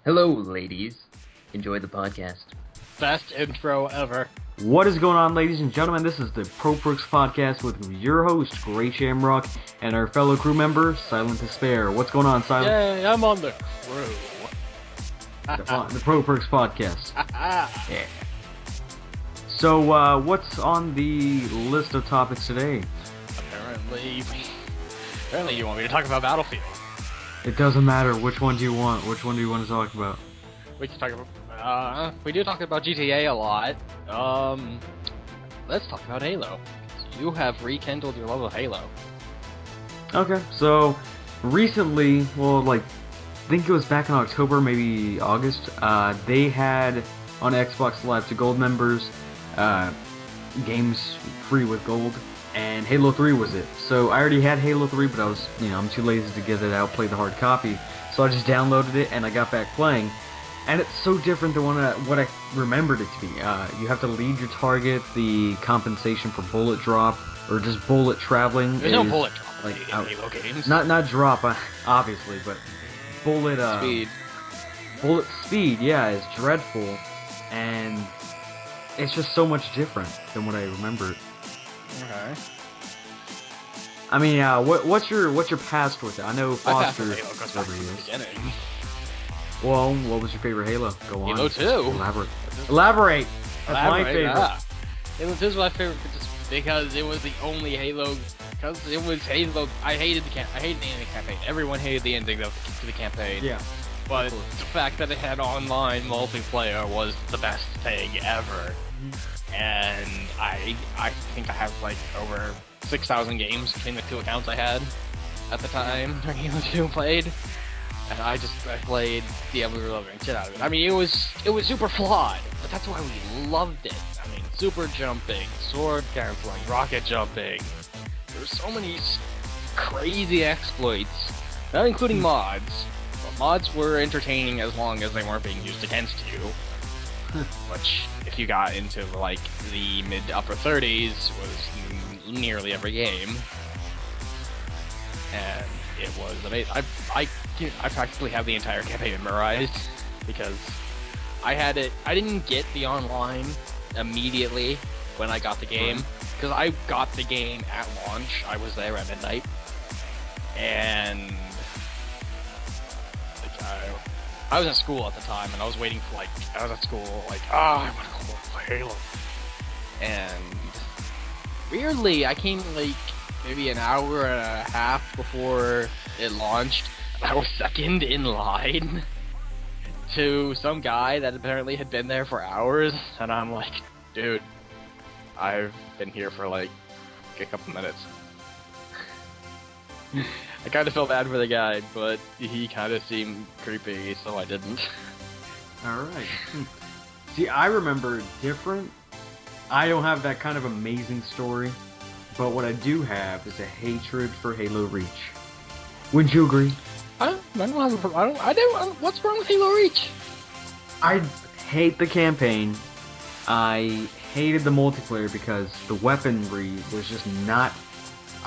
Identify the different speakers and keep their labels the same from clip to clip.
Speaker 1: Hello, ladies. Enjoy the podcast.
Speaker 2: Best intro ever.
Speaker 3: What is going on, ladies and gentlemen? This is the Pro Perks Podcast with your host, GreyShamrock, and our fellow crew member, Silent Despair. What's going on, Silent?
Speaker 2: Yay, I'm on the crew.
Speaker 3: The Pro Perks Podcast. Yeah. So, what's on the list of topics today?
Speaker 2: Apparently you want me to talk about Battlefield.
Speaker 3: It doesn't matter. Which one do you want? Which one do you want to talk about?
Speaker 2: We can talk about, we do talk about GTA a lot. Let's talk about Halo. You have rekindled your love of Halo.
Speaker 3: Okay, so recently, I think it was back in October, maybe August, they had on Xbox Live to Gold members, games free with gold, and Halo 3 was it. So I already had Halo 3, but I'm too lazy to get it out, play the hard copy, so I just downloaded it and I got back playing. And it's so different than what I remembered it to be. You have to lead your target, the compensation for bullet drop, or just bullet traveling.
Speaker 2: There's no bullet drop in Halo games.
Speaker 3: Not drop, obviously, but bullet
Speaker 2: speed.
Speaker 3: Bullet speed, yeah, is dreadful, and it's just so much different than what I remembered.
Speaker 2: Okay.
Speaker 3: I mean, what's your past with it? I know Foster.
Speaker 2: My past with Halo goes back to the beginning.
Speaker 3: Well, what was your favorite Halo? Go on.
Speaker 2: Halo 2.
Speaker 3: Elaborate. That's my favorite.
Speaker 2: Yeah. Halo 2 is my favorite just because it was the only Halo. Because it was Halo. I hated the ending of the campaign. Everyone hated the ending to the campaign.
Speaker 3: Yeah.
Speaker 2: But the fact that it had online multiplayer was the best thing ever. And I think I have like over 6,000 games between the two accounts I had at the time during Halo 2 played. And I played the ever-loving shit out of it. I mean, it was super flawed, but that's why we loved it. I mean, super jumping, sword canceling, rocket jumping. There's so many crazy exploits, not including mods. But mods were entertaining as long as they weren't being used against you. Which, if you got into like the mid to upper 30s, was nearly every game. And it was amazing. I practically have the entire campaign memorized because I had it. I didn't get the online immediately when I got the game because I got the game at launch. I was there at midnight, and I was in school at the time, and I was waiting for I was at school I want to go play Halo, and weirdly I came maybe an hour and a half before it launched. I was second in line to some guy that apparently had been there for hours, and I'm like, dude, I've been here for a couple minutes. I kind of felt bad for the guy, but he kind of seemed creepy, so I didn't.
Speaker 3: Alright. See, I remember different. I don't have that kind of amazing story. But what I do have is a hatred for Halo Reach. Wouldn't you agree?
Speaker 2: What's wrong with Halo Reach?
Speaker 3: I hate the campaign. I hated the multiplayer because the weaponry was just not.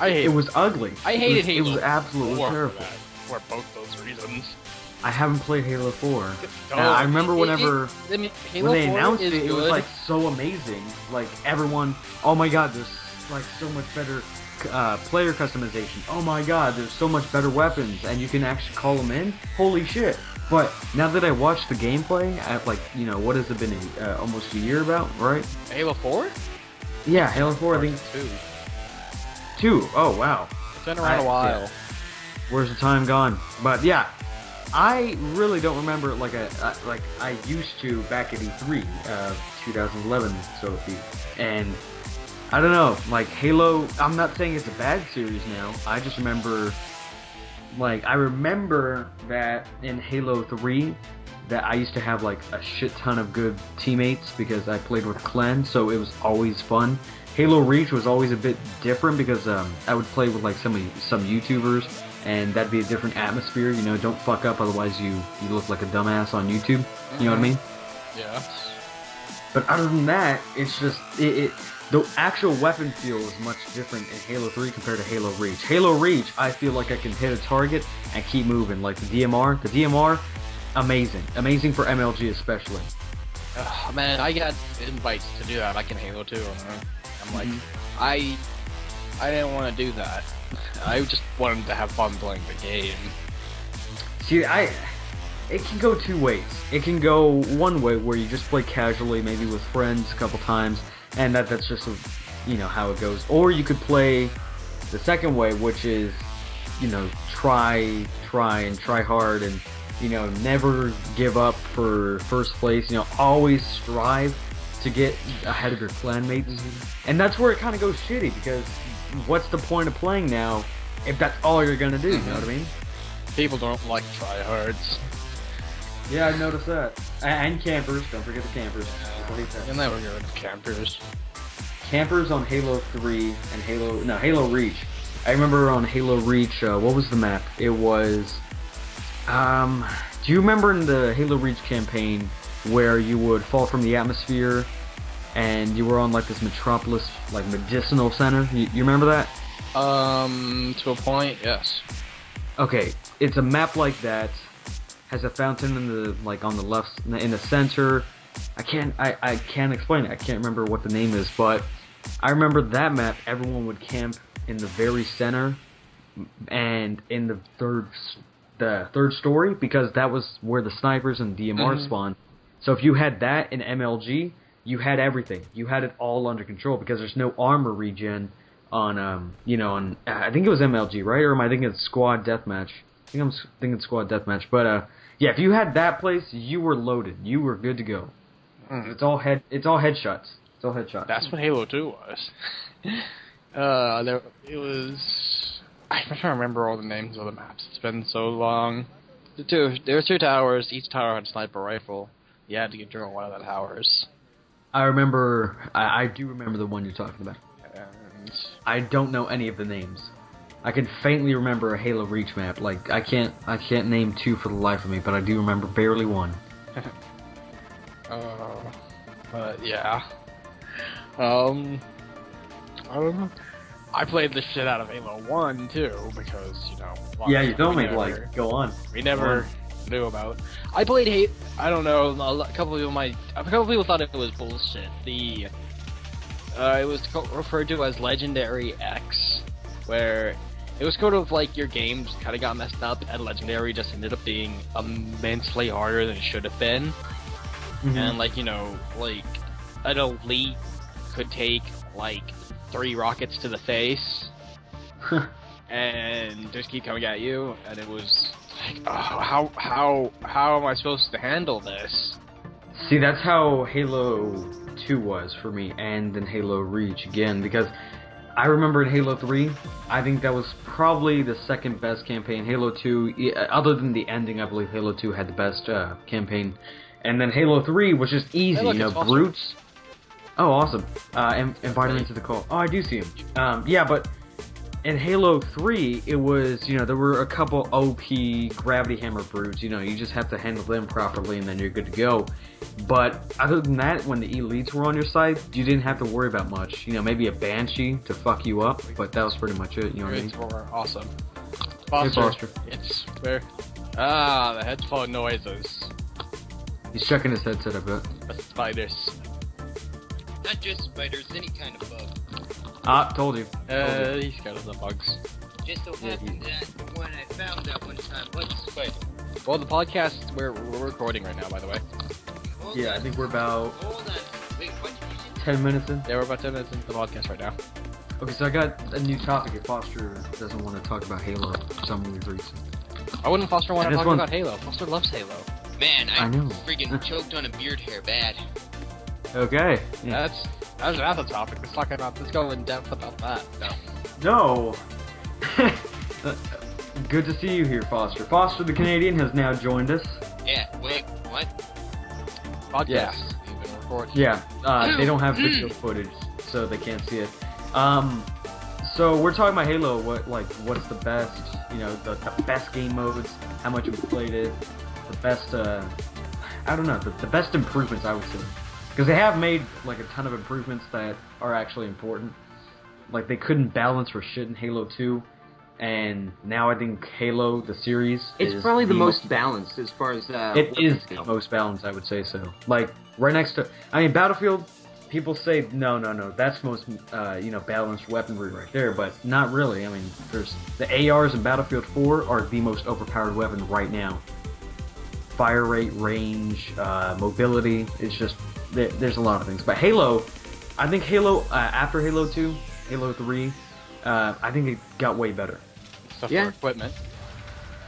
Speaker 3: It was ugly.
Speaker 2: I hated Halo.
Speaker 3: It was absolutely terrible.
Speaker 2: For both those reasons.
Speaker 3: I haven't played Halo 4. I remember whenever when they announced it, it was so amazing. Everyone, oh my god, there's so much better player customization. Oh my god, there's so much better weapons, and you can actually call them in. Holy shit! But now that I watched the gameplay at what has it been almost a year about, right?
Speaker 2: Halo 4?
Speaker 3: Yeah, Halo 4. I think 2. Oh wow.
Speaker 2: It's been around a while.
Speaker 3: Yeah. Where's the time gone? But yeah, I really don't remember like I used to back at E3 2011, so it be, and. I don't know, Halo, I'm not saying it's a bad series now, I just remember, I remember that in Halo 3, that I used to have, a shit ton of good teammates, because I played with Clan, so it was always fun. Halo Reach was always a bit different, because I would play with, some YouTubers, and that'd be a different atmosphere, don't fuck up, otherwise you look like a dumbass on YouTube, you know what I mean?
Speaker 2: Yeah.
Speaker 3: But other than that, it's just, the actual weapon feel is much different in Halo 3 compared to Halo Reach. Halo Reach, I feel like I can hit a target and keep moving. Like the DMR, Amazing for MLG especially.
Speaker 2: Man, I got invites to do that, like in Halo 2. I'm like, I didn't want to do that. I just wanted to have fun playing the game.
Speaker 3: See, it can go two ways. It can go one way where you just play casually, maybe with friends a couple times, and that's just how it goes. Or you could play the second way, which is try hard and never give up for first place. Always strive to get ahead of your clanmates, and that's where it kind of goes shitty, because what's the point of playing now if that's all you're gonna do? You know what I mean?
Speaker 2: People don't like tryhards.
Speaker 3: Yeah, I noticed that. And campers. Don't forget the campers.
Speaker 2: You'll never get rid of campers.
Speaker 3: Campers on Halo 3 and Halo Reach. I remember on Halo Reach, what was the map? It was, do you remember in the Halo Reach campaign where you would fall from the atmosphere and you were on like this metropolis, like medicinal center? You remember that?
Speaker 2: To a point, yes.
Speaker 3: Okay, it's a map like that. Has a fountain on the left, in the center. I can't explain it. I can't remember what the name is, but I remember that map. Everyone would camp in the very center and in the third story, because that was where the snipers and DMR spawned. So if you had that in MLG, you had everything. You had it all under control, because there's no armor regen on I think it was MLG, right? Or am I thinking Squad Deathmatch? I think I'm thinking Squad Deathmatch, but yeah, if you had that place, you were loaded. You were good to go. It's all headshots. It's all headshots.
Speaker 2: That's what Halo 2 was. It was. I'm trying to remember all the names of the maps. It's been so long. There were 2 towers. Each tower had a sniper rifle. You had to control one of the towers.
Speaker 3: I remember. I do remember the one you're talking about.
Speaker 2: And
Speaker 3: I don't know any of the names. I can faintly remember a Halo Reach map. Like I can't name 2 for the life of me, but I do remember barely 1.
Speaker 2: But yeah. I don't know. I played the shit out of Halo 1 too, because
Speaker 3: Yeah, you told me like go on.
Speaker 2: We never knew about. I played I don't know. A couple people thought it was bullshit. It was referred to as Legendary X, where it was sort of like your games kind of got messed up, and Legendary just ended up being immensely harder than it should have been. And like an elite could take like 3 rockets to the face and just keep coming at you, and it was like, oh, how am I supposed to handle this?
Speaker 3: See, that's how Halo 2 was for me, and then Halo Reach again, because I remember in Halo 3, I think that was probably the second best campaign. Halo 2, other than the ending, I believe Halo 2 had the best campaign. And then Halo 3 was just easy,
Speaker 2: Hey, look,
Speaker 3: brutes. Oh, awesome. Invite him into the call. Oh, I do see him. Yeah, but in Halo 3, it was, there were a couple OP gravity hammer brutes. You just have to handle them properly, and then you're good to go. But other than that, when the elites were on your side, you didn't have to worry about much. Maybe a Banshee to fuck you up, but that was pretty much it. You know what I mean?
Speaker 2: Were awesome.
Speaker 3: Hey, Foster.
Speaker 2: It's where the headphone noises.
Speaker 3: He's checking his headset a bit.
Speaker 2: The spiders.
Speaker 4: Not just spiders, any kind of bug.
Speaker 3: Told you.
Speaker 2: He's got other bugs.
Speaker 4: Just so happened that the one I found that one time was a spider.
Speaker 2: Well, the podcast, we're recording right now, by the way.
Speaker 3: Yeah, I think we're about
Speaker 4: Hold on. Wait, what did you say?
Speaker 3: 10 minutes in.
Speaker 2: Yeah, we're about 10 minutes into the podcast right now.
Speaker 3: Okay, so I got a new topic if Foster doesn't want to talk about Halo for some weird reason.
Speaker 2: I wouldn't Foster want to
Speaker 3: this
Speaker 2: talk
Speaker 3: one-
Speaker 2: about Halo. Foster loves Halo.
Speaker 4: Man,
Speaker 3: I know.
Speaker 4: freaking choked on a beard hair bad.
Speaker 3: Okay. Yeah.
Speaker 2: That's a topic. Let's go in depth about that.
Speaker 3: No. Good to see you here, Foster. Foster the Canadian has now joined us.
Speaker 4: Yeah, wait, what?
Speaker 2: Podcast.
Speaker 3: Yeah.
Speaker 2: You've been recording.
Speaker 3: Yeah, they don't have video footage, so they can't see it. So we're talking about Halo. What's the best? The best game modes. How much we played it. The best. I don't know. The best improvements, I would say, because they have made like a ton of improvements that are actually important. Like they couldn't balance for shit in Halo 2, and now I think Halo, the series,
Speaker 5: It's
Speaker 3: is
Speaker 5: probably the most balanced as far as
Speaker 3: It is the most balanced, I would say so. Like, right next to... I mean, Battlefield, people say, no, that's most, balanced weaponry right there, but not really. I mean, there's... The ARs in Battlefield 4 are the most overpowered weapon right now. Fire rate, range, mobility, it's just... There's a lot of things. But Halo, I think Halo, after Halo 2, Halo 3, I think it got way better.
Speaker 2: Except for equipment.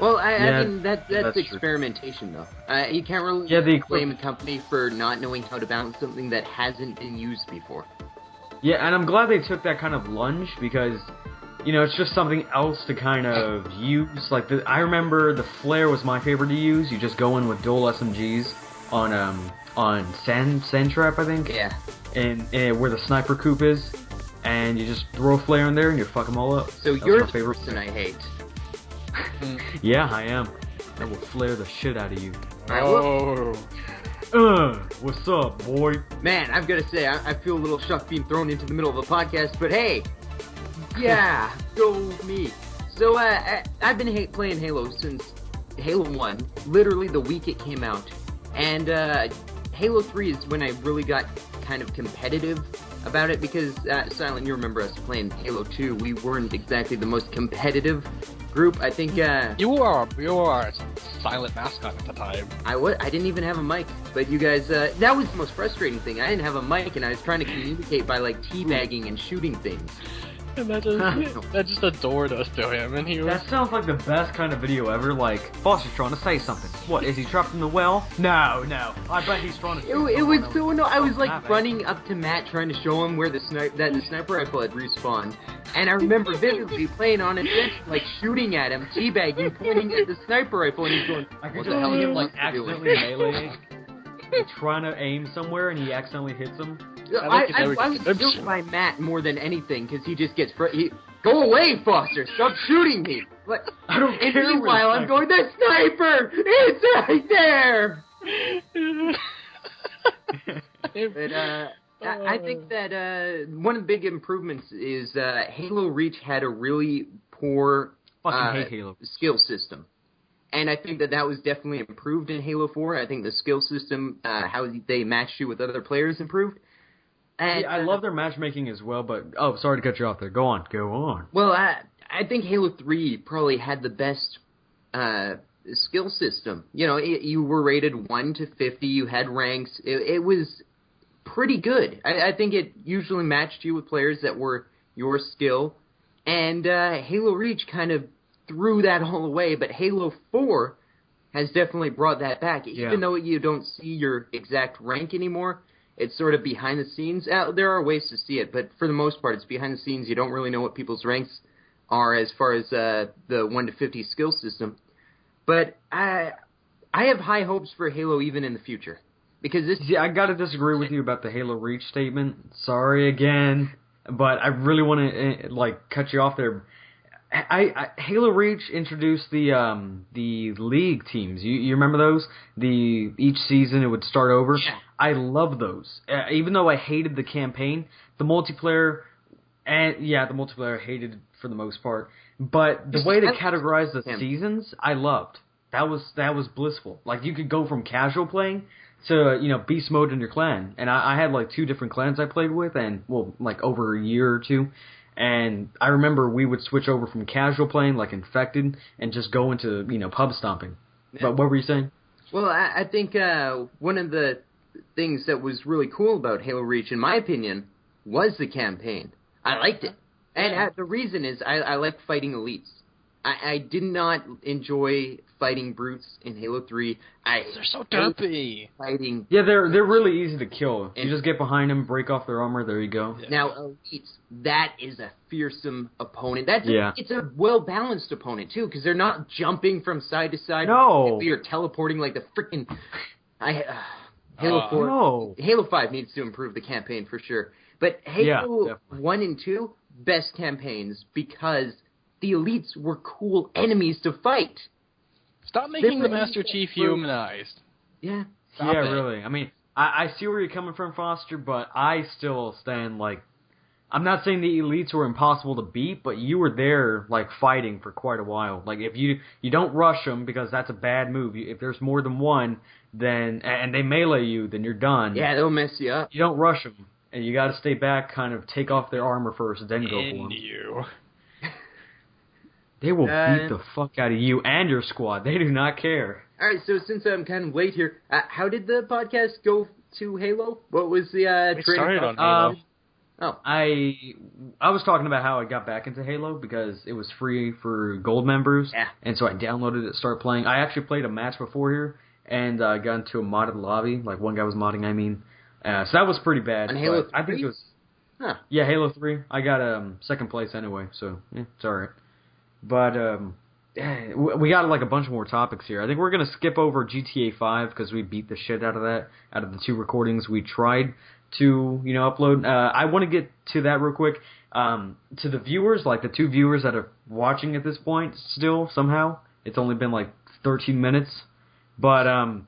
Speaker 5: Well, I
Speaker 3: Yeah,
Speaker 5: mean, that's
Speaker 3: true.
Speaker 5: experimentation, though. You can't really blame a company for not knowing how to balance something that hasn't been used before.
Speaker 3: Yeah, and I'm glad they took that kind of lunge because, it's just something else to kind of use. Like, I remember the flare was my favorite to use. You just go in with dual SMGs on Sand Trap, I think.
Speaker 5: Yeah.
Speaker 3: And where the sniper coop is, and you just throw a flare in there and you fuck them all up.
Speaker 5: So
Speaker 3: That
Speaker 5: you're
Speaker 3: was
Speaker 5: the
Speaker 3: my favorite
Speaker 5: person I hate.
Speaker 3: Yeah, I am. I will flare the shit out of you.
Speaker 2: Oh.
Speaker 3: What's up, boy?
Speaker 5: Man, I've got to say, I feel a little shocked being thrown into the middle of a podcast, but hey, yeah, go me. So, I've been playing Halo since Halo 1, literally the week it came out, and Halo 3 is when I really got kind of competitive about it, because, Silent, you remember us playing Halo 2, we weren't exactly the most competitive group. I think,
Speaker 2: You were a silent mascot at the time.
Speaker 5: I didn't even have a mic, but you guys, that was the most frustrating thing. I didn't have a mic, and I was trying to communicate by, like, teabagging and shooting things.
Speaker 2: And that just adored us to him, and he was...
Speaker 3: That sounds like the best kind of video ever. Like, Foster's trying to say something. What, is he trapped in the well? No. I bet he's trying to...
Speaker 5: It was so annoying. I was like running up to Matt trying to show him where the sniper rifle had respawned, and I remember vividly playing on it, like shooting at him, teabagging, pointing at the sniper rifle, and he's going, "What the hell are you
Speaker 3: like
Speaker 5: doing?"
Speaker 3: accidentally melee, trying to aim somewhere, and he accidentally hits him.
Speaker 5: I was killed by Matt more than anything, because he just gets go away, Foster! Stop shooting me! But
Speaker 3: I don't
Speaker 5: and
Speaker 3: care.
Speaker 5: meanwhile, I'm going, the sniper! It's right there! But, I think that one of the big improvements is Halo Reach had a really poor
Speaker 3: Fucking hate Halo.
Speaker 5: skill system. And I think that was definitely improved in Halo 4. I think the skill system, how they matched you with other players, improved. And,
Speaker 3: I love their matchmaking as well, but... Oh, sorry to cut you off there. Go on.
Speaker 5: Well, I think Halo 3 probably had the best skill system. You were rated 1 to 50, you had ranks. It was pretty good. I think it usually matched you with players that were your skill. And Halo Reach kind of threw that all away, but Halo 4 has definitely brought that back. Even though you don't see your exact rank anymore, it's sort of behind the scenes. There are ways to see it, but for the most part, it's behind the scenes. You don't really know what people's ranks are as far as the 1 to 50 skill system. But I have high hopes for Halo even in the future. Because this...
Speaker 3: I gotta disagree with you about the Halo Reach statement. Sorry again, but I really want to, cut you off there. Halo Reach introduced the league teams. You remember those? Each season it would start over.
Speaker 5: Yeah.
Speaker 3: I love those. Even though I hated the campaign, the multiplayer, the multiplayer I hated for the most part. But the way they categorized the seasons, I loved. That was blissful. Like, you could go from casual playing to beast mode in your clan, and I had like 2 different clans I played with, and over a year or 2. And I remember we would switch over from casual playing, like Infected, and just go into, pub stomping. Yeah. But what were you saying?
Speaker 5: Well, I think one of the things that was really cool about Halo Reach, in my opinion, was the campaign. I liked it. And the reason is I like fighting elites. I did not enjoy fighting brutes in Halo 3.
Speaker 2: They're so derpy.
Speaker 5: Fighting.
Speaker 3: Yeah, they're really easy to kill. You just get behind them, break off their armor, there you go.
Speaker 5: Yeah. Now, elites, that is a fearsome opponent. It's a well-balanced opponent, too, because they're not jumping from side to side.
Speaker 3: No.
Speaker 5: You're teleporting like the freaking... Halo 4...
Speaker 3: No.
Speaker 5: Halo 5 needs to improve the campaign, for sure. But Halo 1 and 2, best campaigns, because... the elites were cool enemies to fight.
Speaker 2: Stop making the Master Chief humanized.
Speaker 5: Yeah.
Speaker 3: Really. I mean, I see where you're coming from, Foster, but I still stand, I'm not saying the elites were impossible to beat, but you were there, like, fighting for quite a while. Like, if you don't rush them, because that's a bad move. If there's more than one, then, and they melee you, then you're done.
Speaker 5: Yeah, they'll mess you up.
Speaker 3: You don't rush them, and you gotta stay back, kind of take off their armor first, then go for them.
Speaker 2: you.
Speaker 3: They will beat the fuck out of you and your squad. They do not care.
Speaker 5: All right, so since I'm kind of late here, how did the podcast go to Halo? What was the
Speaker 2: We
Speaker 5: train
Speaker 2: started
Speaker 5: of-
Speaker 2: on Halo.
Speaker 5: Oh,
Speaker 3: I was talking about how I got back into Halo because it was free for gold members.
Speaker 5: Yeah.
Speaker 3: And so I downloaded it, started playing. I actually played a match before here and got into a modded lobby. Like, one guy was modding, I mean. So that was pretty bad.
Speaker 5: On Halo
Speaker 3: but I think
Speaker 5: 3?
Speaker 3: it was...
Speaker 5: huh.
Speaker 3: Yeah, Halo 3. I got second place anyway, so it's alright. But we got like a bunch more topics here. I think we're going to skip over GTA 5 because we beat the shit out of that, out of the 2 recordings we tried to, upload. I want to get to that real quick. To the viewers, like the 2 viewers that are watching at this point still, somehow. It's only been like 13 minutes. But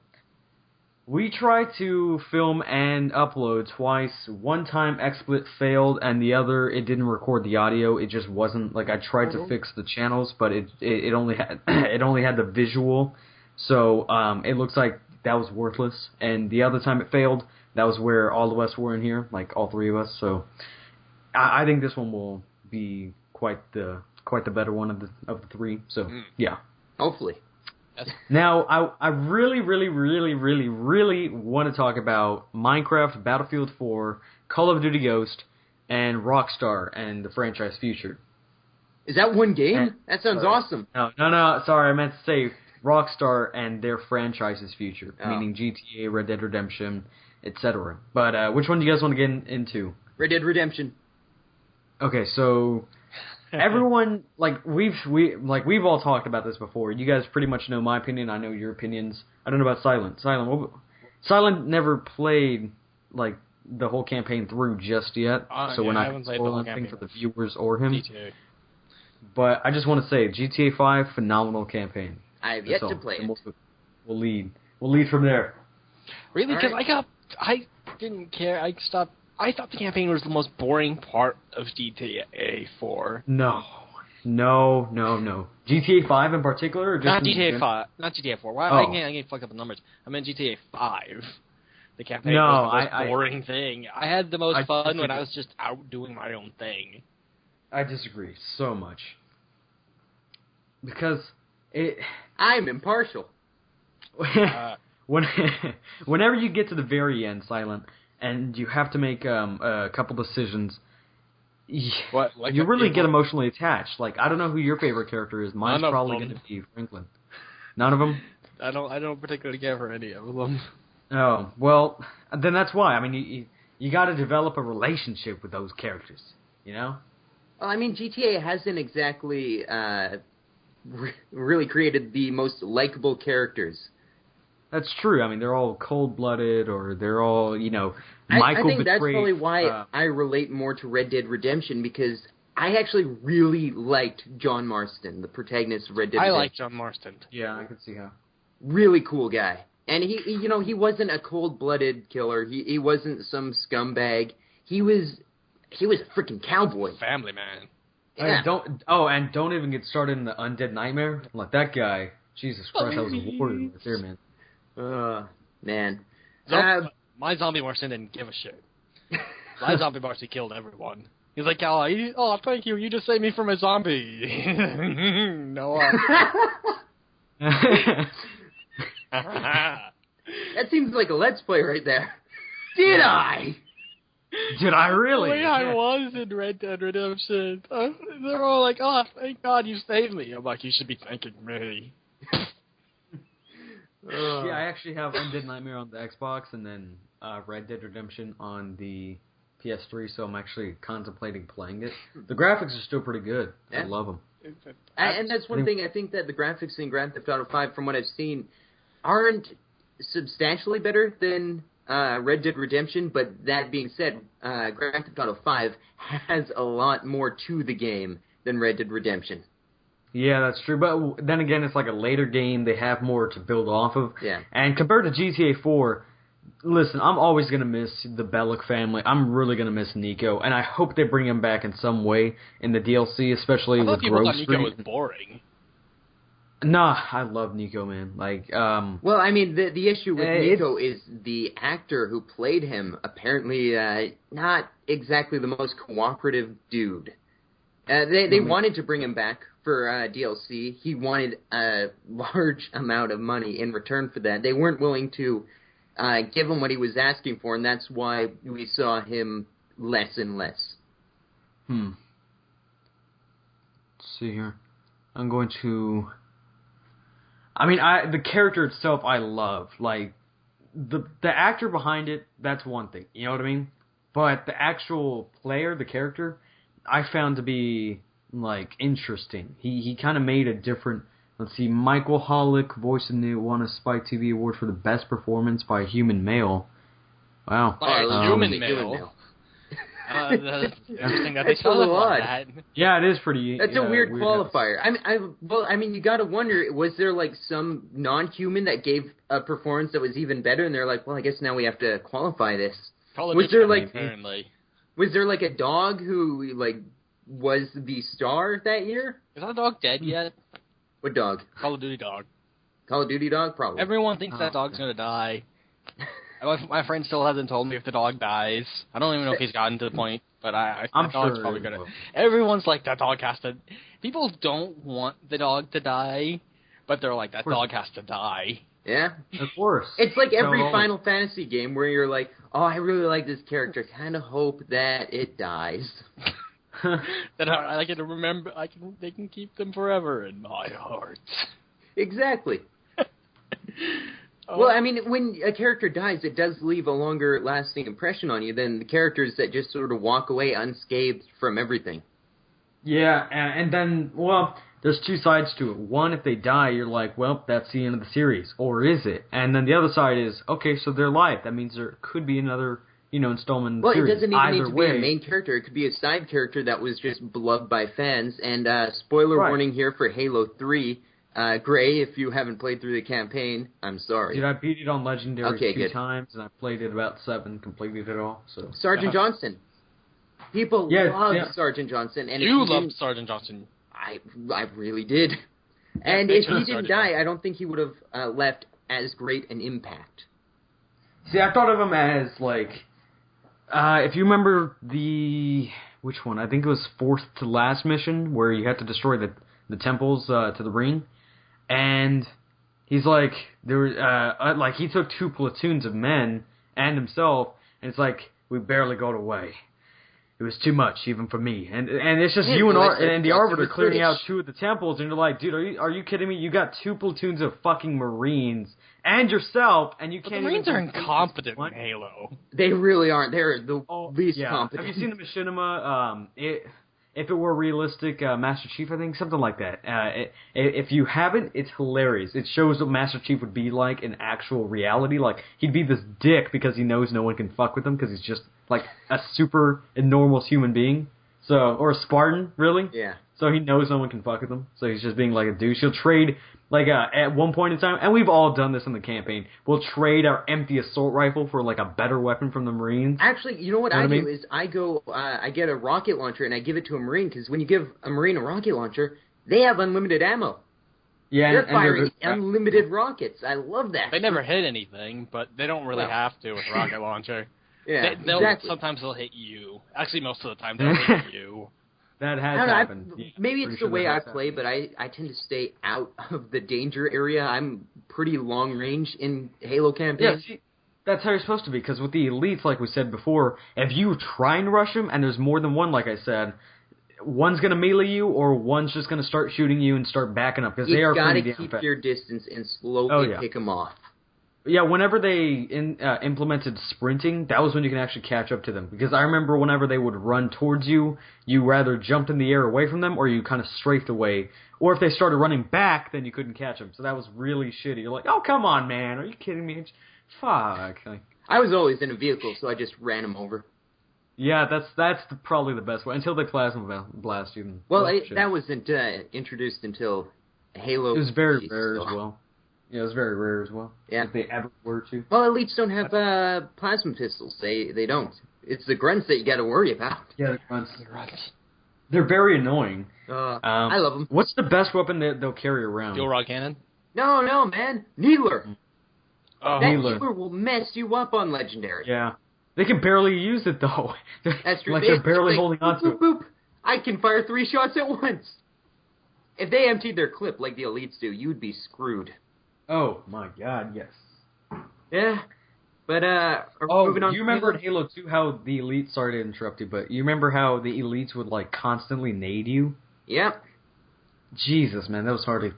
Speaker 3: we tried to film and upload twice. One time XSplit failed, and the other, it didn't record the audio. It just wasn't, like, I tried to fix the channels, but it only had it only had the visual. So it looks like that was worthless. And the other time it failed, that was where all of us were in here, like all 3 of us. So I think this one will be quite the better one of the 3. So yeah.
Speaker 5: Hopefully.
Speaker 3: Now, I really, really, really, really, really want to talk about Minecraft, Battlefield 4, Call of Duty Ghost, and Rockstar and the franchise future.
Speaker 5: Is that one game? That sounds
Speaker 3: Sorry.
Speaker 5: awesome.
Speaker 3: No, sorry, I meant to say Rockstar and their franchise's future,
Speaker 5: Oh.
Speaker 3: meaning GTA, Red Dead Redemption, etc. But which one do you guys want to get into?
Speaker 5: Red Dead Redemption.
Speaker 3: Okay, so everyone, we've all talked about this before. You guys pretty much know my opinion. I know your opinions. I don't know about Silent. Silent never played like the whole campaign through just yet, so
Speaker 2: yeah,
Speaker 3: we're
Speaker 2: I
Speaker 3: not
Speaker 2: haven't played the whole
Speaker 3: spoiling anything for
Speaker 2: campaign.
Speaker 3: the viewers or him.
Speaker 2: GTA.
Speaker 3: But I just want to say, GTA 5, phenomenal campaign.
Speaker 5: I have yet
Speaker 3: That's
Speaker 5: to
Speaker 3: all.
Speaker 5: play
Speaker 3: And
Speaker 5: it.
Speaker 3: We'll lead. We'll lead from there.
Speaker 2: Really? Because
Speaker 5: Alright.
Speaker 2: I didn't care. I thought the campaign was the most boring part of GTA 4.
Speaker 3: No. GTA 5 in particular? Or just
Speaker 2: Not
Speaker 3: in
Speaker 2: GTA
Speaker 3: general?
Speaker 2: 5. Not GTA 4. Why?
Speaker 3: Oh.
Speaker 2: I can't fuck up the numbers. I meant GTA 5. The campaign
Speaker 3: No,
Speaker 2: was the most boring thing. I had the most fun when
Speaker 3: disagree.
Speaker 2: I was just out doing my own thing.
Speaker 3: I disagree so much. Because it...
Speaker 5: I'm impartial.
Speaker 3: Whenever you get to the very end, Silent, and you have to make a couple decisions,
Speaker 2: What? Like
Speaker 3: you
Speaker 2: a
Speaker 3: really
Speaker 2: people-
Speaker 3: get emotionally attached. Like, I don't know who your favorite character is. Mine's
Speaker 2: None of
Speaker 3: probably
Speaker 2: them.
Speaker 3: going to be Franklin. None of them?
Speaker 2: I don't particularly care for any of them.
Speaker 3: Oh, well, then that's why. I mean, you got to develop a relationship with those characters, you know?
Speaker 5: Well, I mean, GTA hasn't exactly really created the most likable characters.
Speaker 3: That's true. I mean, they're all cold-blooded, or they're all,
Speaker 5: I
Speaker 3: Michael
Speaker 5: think that's
Speaker 3: betrayed,
Speaker 5: probably why I relate more to Red Dead Redemption, because I actually really liked John Marston, the protagonist of Red Dead
Speaker 2: I
Speaker 5: Redemption.
Speaker 2: like John Marston.
Speaker 3: Yeah, I can see how.
Speaker 5: Really cool guy. And he wasn't a cold-blooded killer. He wasn't some scumbag. He was a freaking cowboy.
Speaker 2: Family man.
Speaker 5: Yeah.
Speaker 3: And don't even get started in the Undead Nightmare. Like, that guy, Jesus Christ, that was a warrior right there, man.
Speaker 5: Man.
Speaker 2: My zombie Marston didn't give a shit. My zombie Marston killed everyone. He's like, oh, thank you. You just saved me from a zombie. No.
Speaker 5: That seems like a Let's Play right there. Did I?
Speaker 3: Did I really?
Speaker 2: The way I was in Red Dead Redemption. They're all like, oh, thank God you saved me. I'm like, you should be thanking me.
Speaker 3: Yeah, I actually have Undead Nightmare on the Xbox, and then Red Dead Redemption on the PS3, so I'm actually contemplating playing it. The graphics are still pretty good. I
Speaker 5: Yeah.
Speaker 3: love them.
Speaker 5: And that's one thing, I think that the graphics in Grand Theft Auto 5, from what I've seen, aren't substantially better than Red Dead Redemption, but that being said, Grand Theft Auto 5 has a lot more to the game than Red Dead Redemption.
Speaker 3: Yeah, that's true. But then again, it's like a later game. They have more to build off of.
Speaker 5: Yeah.
Speaker 3: And compared to GTA 4, listen, I'm always going to miss the Bellic family. I'm really going to miss Nico, and I hope they bring him back in some way in the DLC, especially
Speaker 2: I
Speaker 3: with
Speaker 2: thought people
Speaker 3: Grove
Speaker 2: thought Nico
Speaker 3: Street.
Speaker 2: was boring.
Speaker 3: Nah, I love Nico, man. Like,
Speaker 5: Well, I mean, the issue with Nico is the actor who played him apparently not exactly the most cooperative dude. They wanted to bring him back for DLC. He wanted a large amount of money in return for that. They weren't willing to give him what he was asking for, and that's why we saw him less and less.
Speaker 3: Let's see here. I'm going to... I mean, the character itself I love. Like, the actor behind it, that's one thing. You know what I mean? But the actual player, the character, I found to be, like, interesting. He kind of made a different... Let's see, Michael Hollick, voice in the won a Spike TV award for the best performance by a human male. Wow.
Speaker 2: Human male. That's interesting that they
Speaker 5: a little odd.
Speaker 2: that.
Speaker 3: Yeah, it is pretty...
Speaker 5: That's a weird qualifier. I mean, you got to wonder, was there like some non-human that gave a performance that was even better, and they're like, well, I guess now we have to qualify this. Was there like a dog who like was the star that year?
Speaker 2: Is that dog dead yet?
Speaker 5: What dog?
Speaker 2: Call of Duty dog.
Speaker 5: Call of Duty dog, probably.
Speaker 2: Everyone thinks that dog's gonna die. My friend still hasn't told me if the dog dies. I don't even know if he's gotten to the point, but I'm sure dog's probably gonna. Everyone's like, that dog has to. People don't want the dog to die, but they're like, that dog has to die.
Speaker 5: Yeah,
Speaker 3: of course.
Speaker 5: It's like every Final Fantasy game where you're like, oh, I really like this character. Kind of hope that it dies.
Speaker 2: That I can remember. They can keep them forever in my heart.
Speaker 5: Exactly. Well, I mean, when a character dies, it does leave a longer lasting impression on you than the characters that just sort of walk away unscathed from everything.
Speaker 3: Yeah, and then, well, there's two sides to it. One, if they die, you're like, well, that's the end of the series. Or is it? And then the other side is, okay, so they're alive. That means there could be another, installment in the series.
Speaker 5: Well, it doesn't even need to
Speaker 3: way,
Speaker 5: be a main character. It could be a side character that was just beloved by fans. And spoiler warning here for Halo 3. Grey, if you haven't played through the campaign, I'm sorry.
Speaker 3: Dude, I beat it on Legendary two
Speaker 5: good.
Speaker 3: times, and I played it about 7, completed it all. So
Speaker 5: Sergeant Johnson. People love Sergeant Johnson. And
Speaker 2: you loved Sergeant Johnson.
Speaker 5: I really did. And if he didn't die, I don't think he would have left as great an impact.
Speaker 3: See, I thought of him as, like, if you remember which one? I think it was fourth to last mission, where you had to destroy the temples to the ring. And he's like, he took 2 platoons of men and himself, and it's like, we barely got away. It was too much, even for me. And it's just you and the Arbiter clearing out 2 of the temples, and you're like, dude, are you kidding me? You got 2 platoons of fucking Marines and yourself, and you can't.
Speaker 2: The Marines are incompetent in Halo.
Speaker 5: They really aren't. They're the least competent.
Speaker 3: Have you seen the machinima? If it were realistic, Master Chief, I think, something like that. If you haven't, it's hilarious. It shows what Master Chief would be like in actual reality. Like, he'd be this dick because he knows no one can fuck with him because he's just, like, a super enormous human being. Or a Spartan, really.
Speaker 5: Yeah.
Speaker 3: So he knows no one can fuck with him. So he's just being like a douche. He'll trade, like, at one point in time, and we've all done this in the campaign, we'll trade our empty assault rifle for, like, a better weapon from the Marines.
Speaker 5: Actually, you know what I do is I get a rocket launcher and I give it to a Marine, because when you give a Marine a rocket launcher, they have unlimited ammo. Yeah, they're firing unlimited rockets. I love that.
Speaker 2: They never hit anything, but they don't really have to with a rocket launcher.
Speaker 5: Yeah, exactly.
Speaker 2: Sometimes they'll hit you. Actually, most of the time they'll hit you.
Speaker 3: That has happened.
Speaker 5: Maybe it's the way I play, but I tend to stay out of the danger area. I'm pretty long range in Halo campaigns.
Speaker 3: Yeah, see, that's how you're supposed to be, because with the elites, like we said before, if you try and rush them, and there's more than one, like I said, one's going to melee you, or one's just going to start shooting you and start backing up, because they are pretty damn fast.
Speaker 5: You've got to keep your distance and slowly pick them off.
Speaker 3: Yeah, whenever they implemented sprinting, that was when you can actually catch up to them. Because I remember whenever they would run towards you, you rather jumped in the air away from them, or you kind of strafed away. Or if they started running back, then you couldn't catch them. So that was really shitty. You're like, oh, come on, man. Are you kidding me? Fuck.
Speaker 5: I was always in a vehicle, so I just ran them over.
Speaker 3: Yeah, that's probably the best way. Until they plasma blast you.
Speaker 5: Well, that wasn't introduced until Halo.
Speaker 3: It was very rare as well. Yeah, it was very rare as well.
Speaker 5: Yeah.
Speaker 3: If they ever were to.
Speaker 5: Well, elites don't have plasma pistols. They don't. It's the grunts that you got to worry about.
Speaker 3: Yeah, the grunts. They're very annoying.
Speaker 5: I love them.
Speaker 3: What's the best weapon that they'll carry around?
Speaker 2: Steel rod cannon?
Speaker 5: No, man. Needler.
Speaker 2: Oh,
Speaker 5: That
Speaker 3: Needler.
Speaker 5: Needler will mess you up on Legendary.
Speaker 3: Yeah. They can barely use it, though.
Speaker 5: That's true.
Speaker 3: Like, they're barely holding on to
Speaker 5: boop,
Speaker 3: it.
Speaker 5: boop. I can fire 3 shots at once. If they emptied their clip like the elites do, you'd be screwed.
Speaker 3: Oh, my God, yes.
Speaker 5: Yeah. But, moving on
Speaker 3: you remember in Halo 2 how the elites, sorry to interrupt you, but you remember how the elites would, like, constantly nade you?
Speaker 5: Yep.
Speaker 3: Jesus, man, that was hard to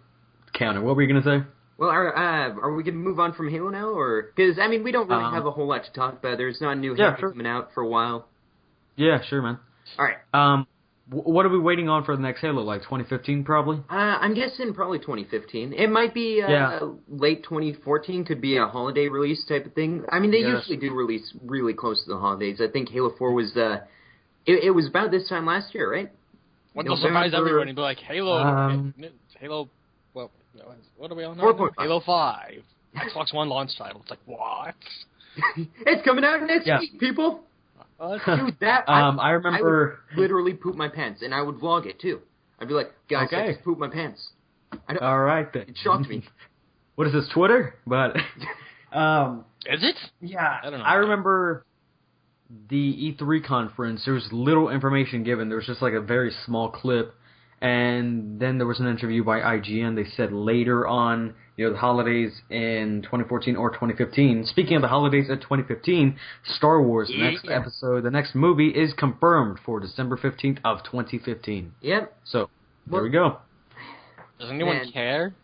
Speaker 3: counter. What were you going to say?
Speaker 5: Well, are we going to move on from Halo now, or... Because, I mean, we don't really have a whole lot to talk about. There's not a new Halo coming out for a while.
Speaker 3: Yeah, sure, man.
Speaker 5: All right.
Speaker 3: What are we waiting on for the next Halo? Like 2015, probably?
Speaker 5: I'm guessing probably 2015. It might be late 2014. Could be a holiday release type of thing. I mean, they usually do release really close to the holidays. I think Halo 4 was it was about this time last year, right?
Speaker 2: What will surprise everyone and be like, Halo, well, what are we on now?
Speaker 5: 4.5.
Speaker 2: Halo 5. Xbox One launch title. It's like, what?
Speaker 5: It's coming out next week, people. Dude,
Speaker 3: I remember...
Speaker 5: I would literally poop my pants, and I would vlog it, too. I'd be like, guys, I just pooped my pants.
Speaker 3: All right, then.
Speaker 5: It shocked me.
Speaker 3: What is this, Twitter? But,
Speaker 2: Is it?
Speaker 3: Yeah,
Speaker 2: I don't know.
Speaker 3: I remember the E3 conference, there was little information given. There was just like a very small clip, and then there was an interview by IGN. They said later on, the holidays in 2014 or 2015. Speaking of the holidays in 2015, Star Wars, the next movie is confirmed for December 15th of 2015.
Speaker 5: Yep.
Speaker 3: So, there we go.
Speaker 2: Does anyone care?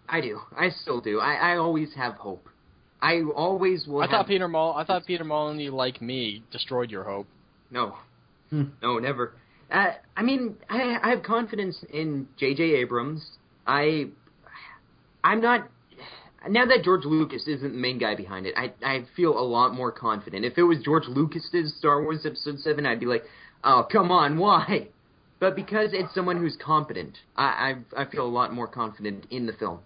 Speaker 5: I do. I still do. I always have hope. I always will.
Speaker 2: I thought Peter Molyneux, like me, destroyed your hope.
Speaker 5: No. No, never. I mean, I have confidence in J.J. Abrams. I'm not... Now that George Lucas isn't the main guy behind it, I feel a lot more confident. If it was George Lucas's Star Wars Episode 7, I'd be like, oh, come on, why? But because it's someone who's competent, I feel a lot more confident in the film.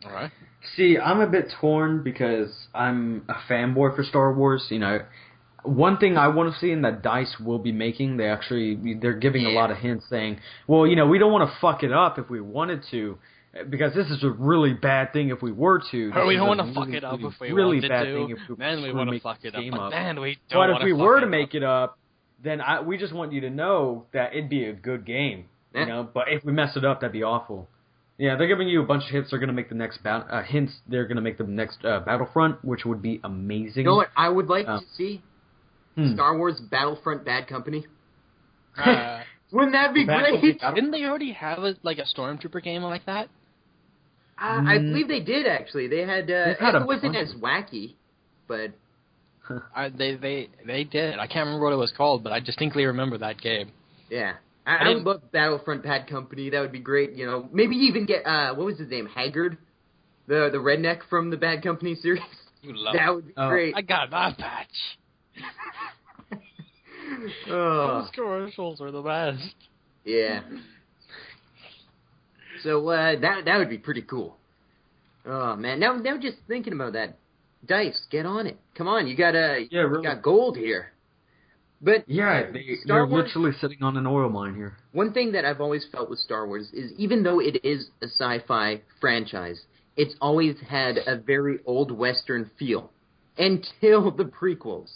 Speaker 2: All right.
Speaker 3: See, I'm a bit torn because I'm a fanboy for Star Wars. One thing I want to see in that DICE will be making, they're giving a lot of hints saying, well, we don't want to fuck it up if we wanted to, because this is a really bad thing if we were to.
Speaker 2: We don't want to fuck it up if we wanted to. Then we want to fuck it up. But then we don't want to fuck it up.
Speaker 3: But if we were to make it up, then we just want you to know that it'd be a good game. But if we mess it up, that'd be awful. Yeah, they're giving you a bunch of hints. They're going to make the next They're going to make the next Battlefront, which would be amazing.
Speaker 5: You know what I would like to see? Star Wars Battlefront Bad Company. Wouldn't that be great?
Speaker 2: Didn't they already have a Stormtrooper game like that?
Speaker 5: I believe they did, actually. They had it wasn't as wacky, but
Speaker 2: they did. I can't remember what it was called, but I distinctly remember that game.
Speaker 5: Yeah. I would love Battlefront Bad Company. That would be great. Maybe even get what was his name? Haggard, the redneck from the Bad Company series. That would be great.
Speaker 2: I got that patch. Those commercials are the best.
Speaker 5: Yeah. So that would be pretty cool. Oh man, now just thinking about that, DICE, get on it. Come on, you got gold here. But
Speaker 3: they're literally sitting on an oil mine here.
Speaker 5: One thing that I've always felt with Star Wars is even though it is a sci-fi franchise, it's always had a very old Western feel until the prequels.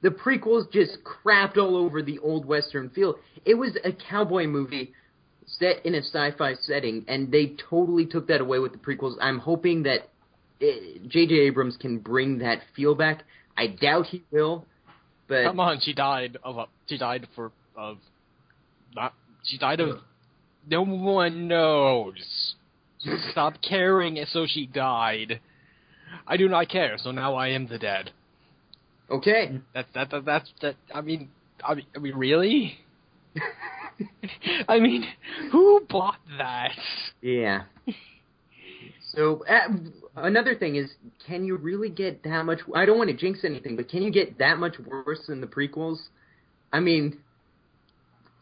Speaker 5: The prequels just crapped all over the old Western feel. It was a cowboy movie set in a sci-fi setting, and they totally took that away with the prequels. I'm hoping that J.J. Abrams can bring that feel back. I doubt he will, but...
Speaker 2: Come on, she died of... No one knows. Stop caring, so she died. I do not care, so now I am the dead.
Speaker 5: Okay.
Speaker 2: That's I mean, really? I mean, who bought that?
Speaker 5: Yeah. So, another thing is, can you really get that much... I don't want to jinx anything, but can you get that much worse than the prequels? I mean,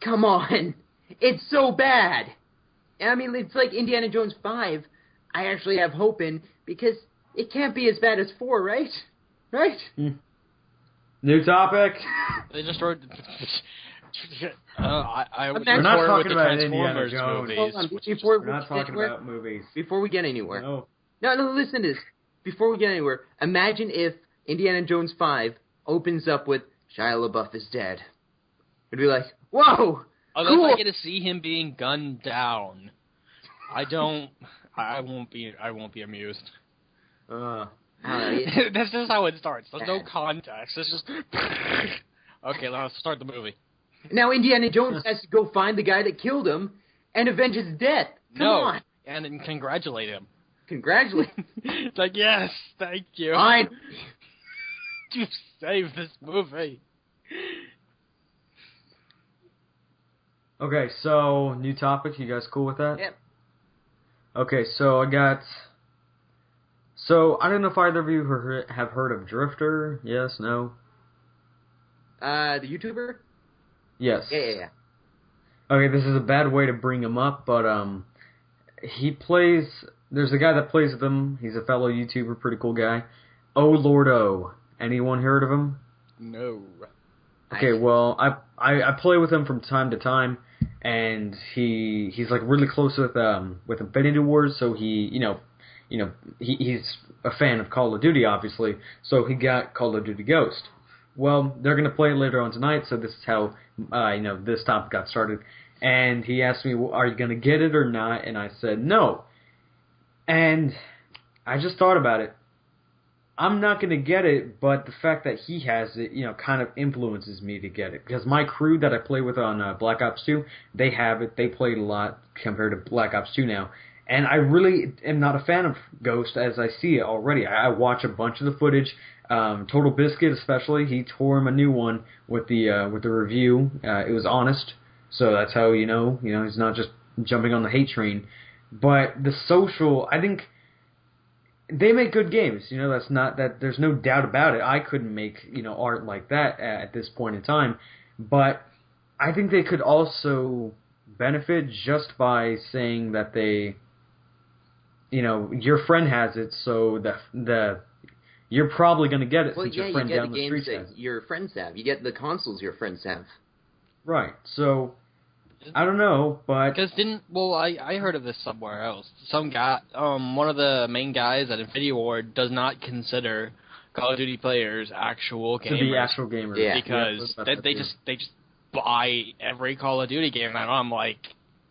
Speaker 5: come on. It's so bad. I mean, it's like Indiana Jones 5. I actually have hope in, because it can't be as bad as 4, right? Right?
Speaker 3: New topic.
Speaker 2: They just wrote. I was
Speaker 5: We're
Speaker 3: not
Speaker 2: with
Speaker 3: talking
Speaker 2: the
Speaker 3: about
Speaker 2: Transformers
Speaker 3: Indiana Jones.
Speaker 2: movies.
Speaker 5: Hold on,
Speaker 2: which
Speaker 5: before
Speaker 3: We're not talking about movies.
Speaker 5: Before we get anywhere.
Speaker 3: No.
Speaker 5: No, listen to this. Before we get anywhere, imagine if Indiana Jones 5 opens up with Shia LaBeouf is dead. It'd be like, whoa!
Speaker 2: Unless
Speaker 5: cool.
Speaker 2: I get to see him being gunned down, I won't be amused. That's just how it starts. There's no context. It's just okay. Let's start the movie.
Speaker 5: Now Indiana Jones has to go find the guy that killed him and avenge his death. Come on.
Speaker 2: And then congratulate him.
Speaker 5: Congratulate.
Speaker 2: It's like, yes, thank you.
Speaker 5: Fine.
Speaker 2: You saved this movie.
Speaker 3: Okay, so new topic. You guys cool with that?
Speaker 5: Yep.
Speaker 3: Okay, so I got. So I don't know if either of you have heard of Drifter. Yes, no.
Speaker 5: The YouTuber?
Speaker 3: Yes.
Speaker 5: Yeah.
Speaker 3: Okay, this is a bad way to bring him up, but he plays. There's a guy that plays with him. He's a fellow YouTuber, pretty cool guy. Oh Lord O. Anyone heard of him?
Speaker 2: No.
Speaker 3: Okay, well, I play with him from time to time, and he's like really close with Infinity Wars, so he's a fan of Call of Duty, obviously, so he got Call of Duty Ghost. Well, they're gonna play it later on tonight, so this is how this topic got started. And he asked me, well, "Are you gonna get it or not?" And I said no. And I just thought about it. I'm not going to get it, but the fact that he has it, kind of influences me to get it. Because my crew that I play with on Black Ops 2, they have it. They played a lot compared to Black Ops 2 now. And I really am not a fan of Ghost as I see it already. I watch a bunch of the footage. Total Biscuit especially, he tore him a new one with the review. It was honest. So that's how he's not just jumping on the hate train. But the social, I think they make good games. That's not that. There's no doubt about it. I couldn't make art like that at this point in time, but I think they could also benefit just by saying that they, your friend has it, so the you're probably going to get it since your friend down the street has it.
Speaker 5: Your friends have. You get the consoles your friends have.
Speaker 3: Right. So. I don't know, but
Speaker 2: because I heard of this somewhere else. Some guy, one of the main guys at Infinity Ward does not consider Call of Duty players actual gamers.
Speaker 3: To be actual gamers,
Speaker 5: yeah.
Speaker 2: Because they just buy every Call of Duty game, and I'm like,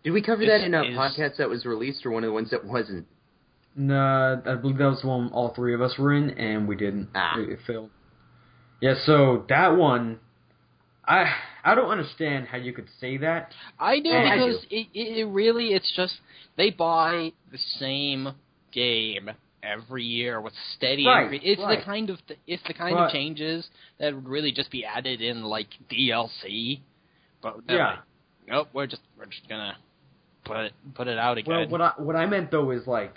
Speaker 5: did we cover that in a podcast that was released, or one of the ones that wasn't?
Speaker 3: No, I believe that was the one all three of us were in, and we didn't. It failed. Yeah, so that one. I don't understand how you could say that.
Speaker 2: I do, because it really, it's just, they buy the same game every year with steady increase. It's the kind of changes that would really just be added in like DLC. But like, nope, we're just gonna put it out again.
Speaker 3: Well, what I meant though is like,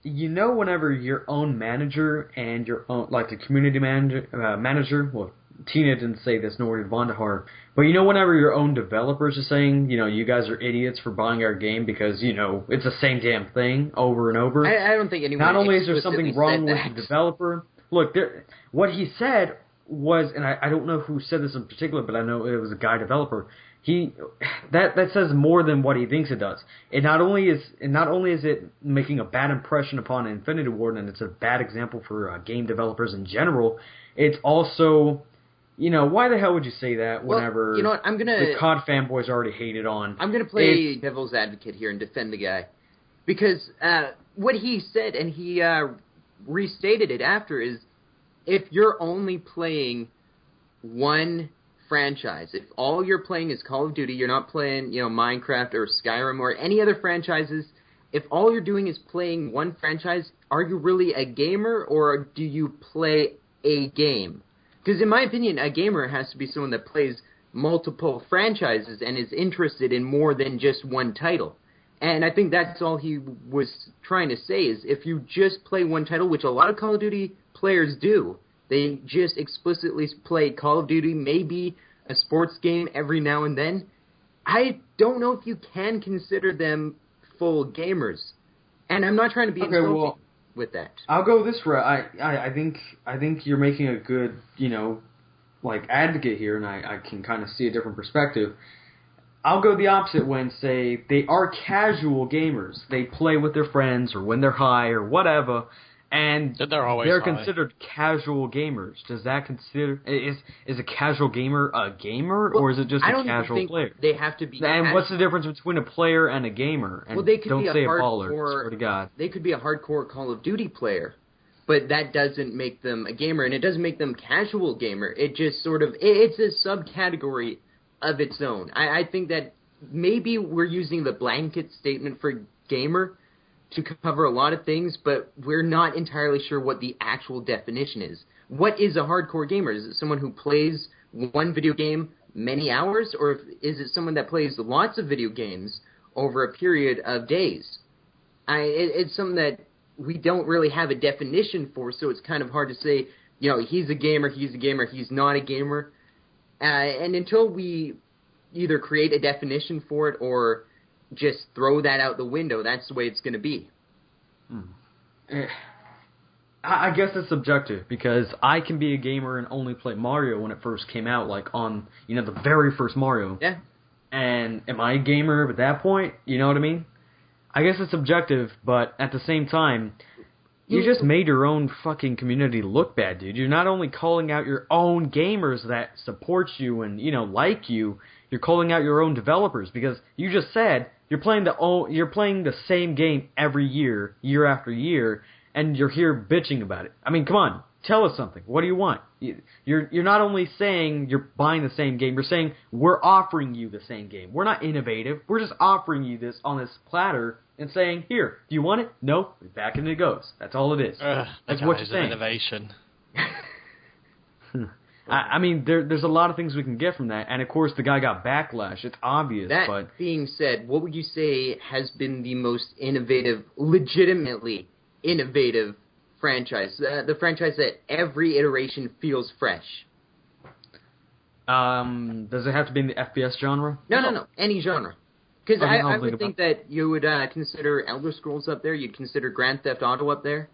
Speaker 3: whenever your own manager and your own like the community manager, well. Tina didn't say this, nor did Vandahar. But whenever your own developers are saying, you guys are idiots for buying our game because, it's the same damn thing over and over.
Speaker 5: I don't think anyone.
Speaker 3: Not only is there something wrong with the developer, look, what he said was, and I don't know who said this in particular, but I know it was a guy developer. That says more than what he thinks it does. Not only is it making a bad impression upon Infinity Ward, and it's a bad example for game developers in general. It's also. Why the hell would you say that whenever the COD fanboys already hated on?
Speaker 5: I'm going to play devil's advocate here and defend the guy. Because what he said, and he restated it after, is if you're only playing one franchise, if all you're playing is Call of Duty, you're not playing Minecraft or Skyrim or any other franchises, if all you're doing is playing one franchise, are you really a gamer or do you play a game? Because in my opinion, a gamer has to be someone that plays multiple franchises and is interested in more than just one title. And I think that's all he was trying to say is if you just play one title, which a lot of Call of Duty players do, they just explicitly play Call of Duty, maybe a sports game every now and then, I don't know if you can consider them full gamers. And I'm not trying to be insulting with that.
Speaker 3: I'll go this route. I think you're making a good, advocate here, and I can kind of see a different perspective. I'll go the opposite when, say, they are casual gamers. They play with their friends or when they're high or whatever, and they're considered casual gamers. Does that consider is a casual gamer a gamer, or is it just a casual player?
Speaker 5: They have to be.
Speaker 3: And what's the difference between a player and a gamer? And
Speaker 5: they could
Speaker 3: don't
Speaker 5: be
Speaker 3: say
Speaker 5: a
Speaker 3: baller. Swear to God.
Speaker 5: They could be a hardcore Call of Duty player, but that doesn't make them a gamer, and it doesn't make them casual gamer. It just sort of it's a subcategory of its own. I think that maybe we're using the blanket statement for gamer to cover a lot of things, but we're not entirely sure what the actual definition is. What is a hardcore gamer? Is it someone who plays one video game many hours, or is it someone that plays lots of video games over a period of days? It's something that we don't really have a definition for, so it's kind of hard to say, he's a gamer, he's not a gamer. And until we either create a definition for it or just throw that out the window, that's the way it's going to be.
Speaker 3: I guess it's subjective, because I can be a gamer and only play Mario when it first came out, on, the very first Mario.
Speaker 5: Yeah.
Speaker 3: And am I a gamer at that point? You know what I mean? I guess it's subjective, but at the same time, you just made your own fucking community look bad, dude. You're not only calling out your own gamers that support you and, like you, you're calling out your own developers, because you just said you're playing the same game every year after year, and you're here bitching about it. I mean, come on, tell us something. What do you want? You're not only saying you're buying the same game, you're saying we're offering you the same game. We're not innovative. We're just offering you this on this platter and saying, here, do you want it? No, back in it goes. That's all it is. That's what you're saying.
Speaker 2: Innovation.
Speaker 3: I mean, there's a lot of things we can get from that, and of course the guy got backlash. It's obvious.
Speaker 5: That being said, what would you say has been the most innovative, legitimately innovative franchise? The franchise that every iteration feels fresh.
Speaker 3: Does it have to be in the FPS genre?
Speaker 5: No. Any genre. Because I would think that you would consider Elder Scrolls up there. You'd consider Grand Theft Auto up there.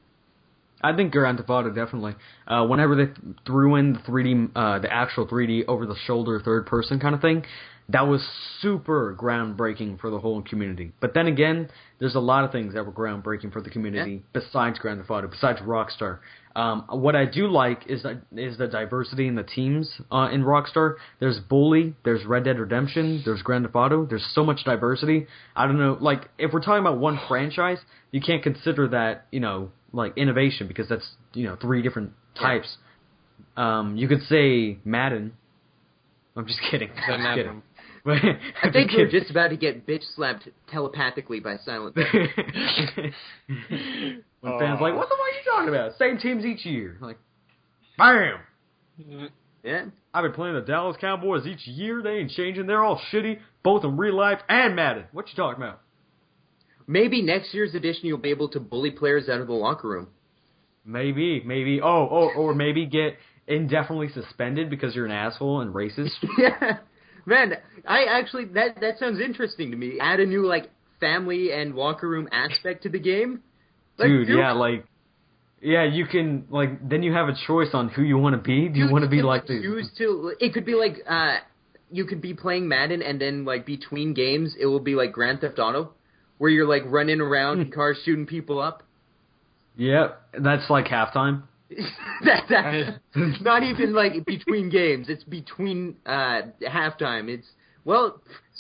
Speaker 3: I think Grand Theft Auto, definitely. Whenever they threw in the 3D, the actual 3D over-the-shoulder third-person kind of thing, that was super groundbreaking for the whole community. But then again, there's a lot of things that were groundbreaking for the community besides Grand Theft Auto, besides Rockstar. What I do like is the diversity in the teams in Rockstar. There's Bully, there's Red Dead Redemption, there's Grand Theft Auto. There's so much diversity. I don't know, if we're talking about one franchise, you can't consider that, innovation, because that's, 3 different types. You could say Madden. I'm just kidding.
Speaker 5: I think you're just about to get bitch slapped telepathically by Silent Bill.
Speaker 3: When fans what the fuck are you talking about? Same teams each year. Bam!
Speaker 5: Yeah.
Speaker 3: I've been playing the Dallas Cowboys each year. They ain't changing. They're all shitty, both in real life and Madden. What you talking about?
Speaker 5: Maybe next year's edition you'll be able to bully players out of the locker room.
Speaker 3: Maybe. Or maybe get indefinitely suspended because you're an asshole and racist.
Speaker 5: Yeah. Man, I actually, that sounds interesting to me. Add a new, family and locker room aspect to the game.
Speaker 3: Dude, yeah, you can, then you have a choice on who you want to be. Do you want to be
Speaker 5: it could be you could be playing Madden and then, between games, it will be like Grand Theft Auto, where you're, running around in cars shooting people up.
Speaker 3: Yeah, that's halftime.
Speaker 5: That's not even between games. It's between halftime. It's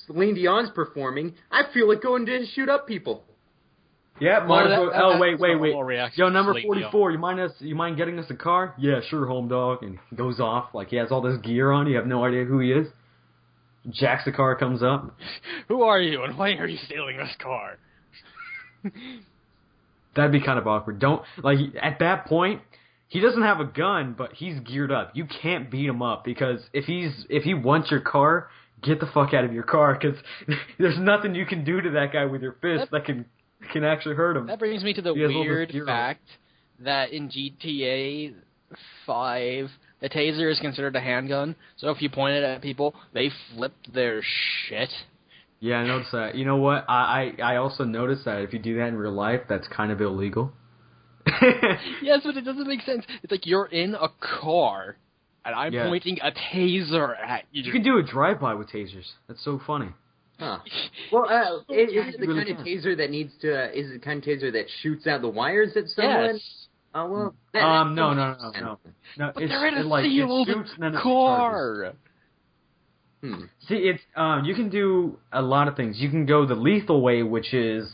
Speaker 5: Celine Dion's performing. I feel like going to shoot up people.
Speaker 3: Yeah, wait. Yo, number 44, you mind getting us a car? Yeah, sure, home dog. And he goes off he has all this gear on. You have no idea who he is. Jacks the car, comes up.
Speaker 2: Who are you, and why are you stealing this car?
Speaker 3: That'd be kind of awkward. At that point, he doesn't have a gun, but he's geared up. You can't beat him up, because if he wants your car, get the fuck out of your car, because there's nothing you can do to that guy with your fist that can actually hurt him.
Speaker 2: That brings me to the weird fact that in GTA 5, the taser is considered a handgun, so if you point it at people, they flip their shit.
Speaker 3: Yeah, I noticed that. You know what? I also noticed that if you do that in real life, that's kind of illegal.
Speaker 2: Yes, but it doesn't make sense. It's like you're in a car, and I'm pointing a taser at you.
Speaker 3: You can do a drive-by with tasers. That's so funny.
Speaker 5: Huh. Well, is it the
Speaker 3: really
Speaker 5: kind of taser that needs to? Is it the kind of taser that shoots out the wires at someone?
Speaker 2: Yes.
Speaker 5: Oh well.
Speaker 3: No.
Speaker 2: But
Speaker 3: it's,
Speaker 2: they're in a
Speaker 3: like,
Speaker 2: sealed
Speaker 3: it shoots and then it
Speaker 2: car.
Speaker 3: See, it's you can do a lot of things. You can go the lethal way, which is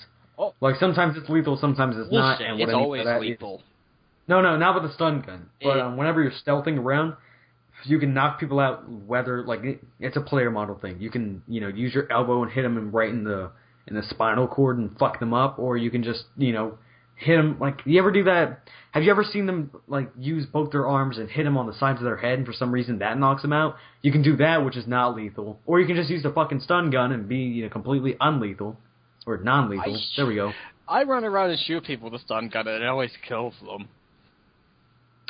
Speaker 3: like sometimes it's lethal, sometimes it's not. And
Speaker 2: it's always lethal.
Speaker 3: No, not with a stun gun. But whenever you're stealthing around, you can knock people out. Whether it's a player model thing, you can use your elbow and hit them right in the spinal cord and fuck them up, or you can just hit them. Like, you ever do that? Have you ever seen them use both their arms and hit them on the sides of their head, and for some reason that knocks them out? You can do that, which is not lethal, or you can just use the fucking stun gun and be completely unlethal or non-lethal. There we go.
Speaker 2: I run around and shoot people with a stun gun, and it always kills them.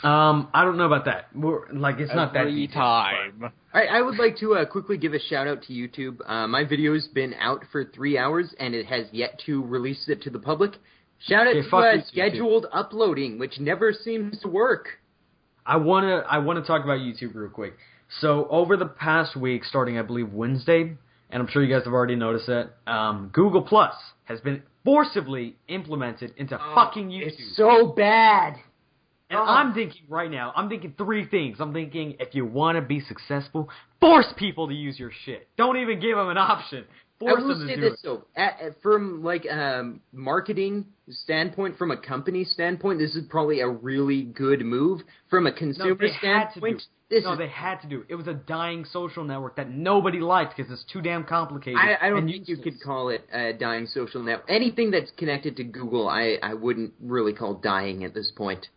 Speaker 3: I don't know about that. It's not that
Speaker 2: Every
Speaker 3: detailed,
Speaker 2: time.
Speaker 5: All right, I would like to quickly give a shout out to YouTube. My video's been out for 3 hours, and it has yet to release it to the public. Shout out to scheduled uploading, which never seems to work.
Speaker 3: I wanna talk about YouTube real quick. So over the past week, starting I believe Wednesday, and I'm sure you guys have already noticed it, Google Plus has been forcibly implemented into fucking YouTube.
Speaker 5: It's so bad.
Speaker 3: And I'm thinking right now, three things. I'm thinking, if you want to be successful, force people to use your shit. Don't even give them an option. Force them to do it.
Speaker 5: Though, from marketing standpoint, from a company standpoint, this is probably a really good move. From a consumer standpoint,
Speaker 3: they had to do it. It was a dying social network that nobody liked because it's too damn complicated.
Speaker 5: I don't think you could call it a dying social network. Anything that's connected to Google, I wouldn't really call dying at this point.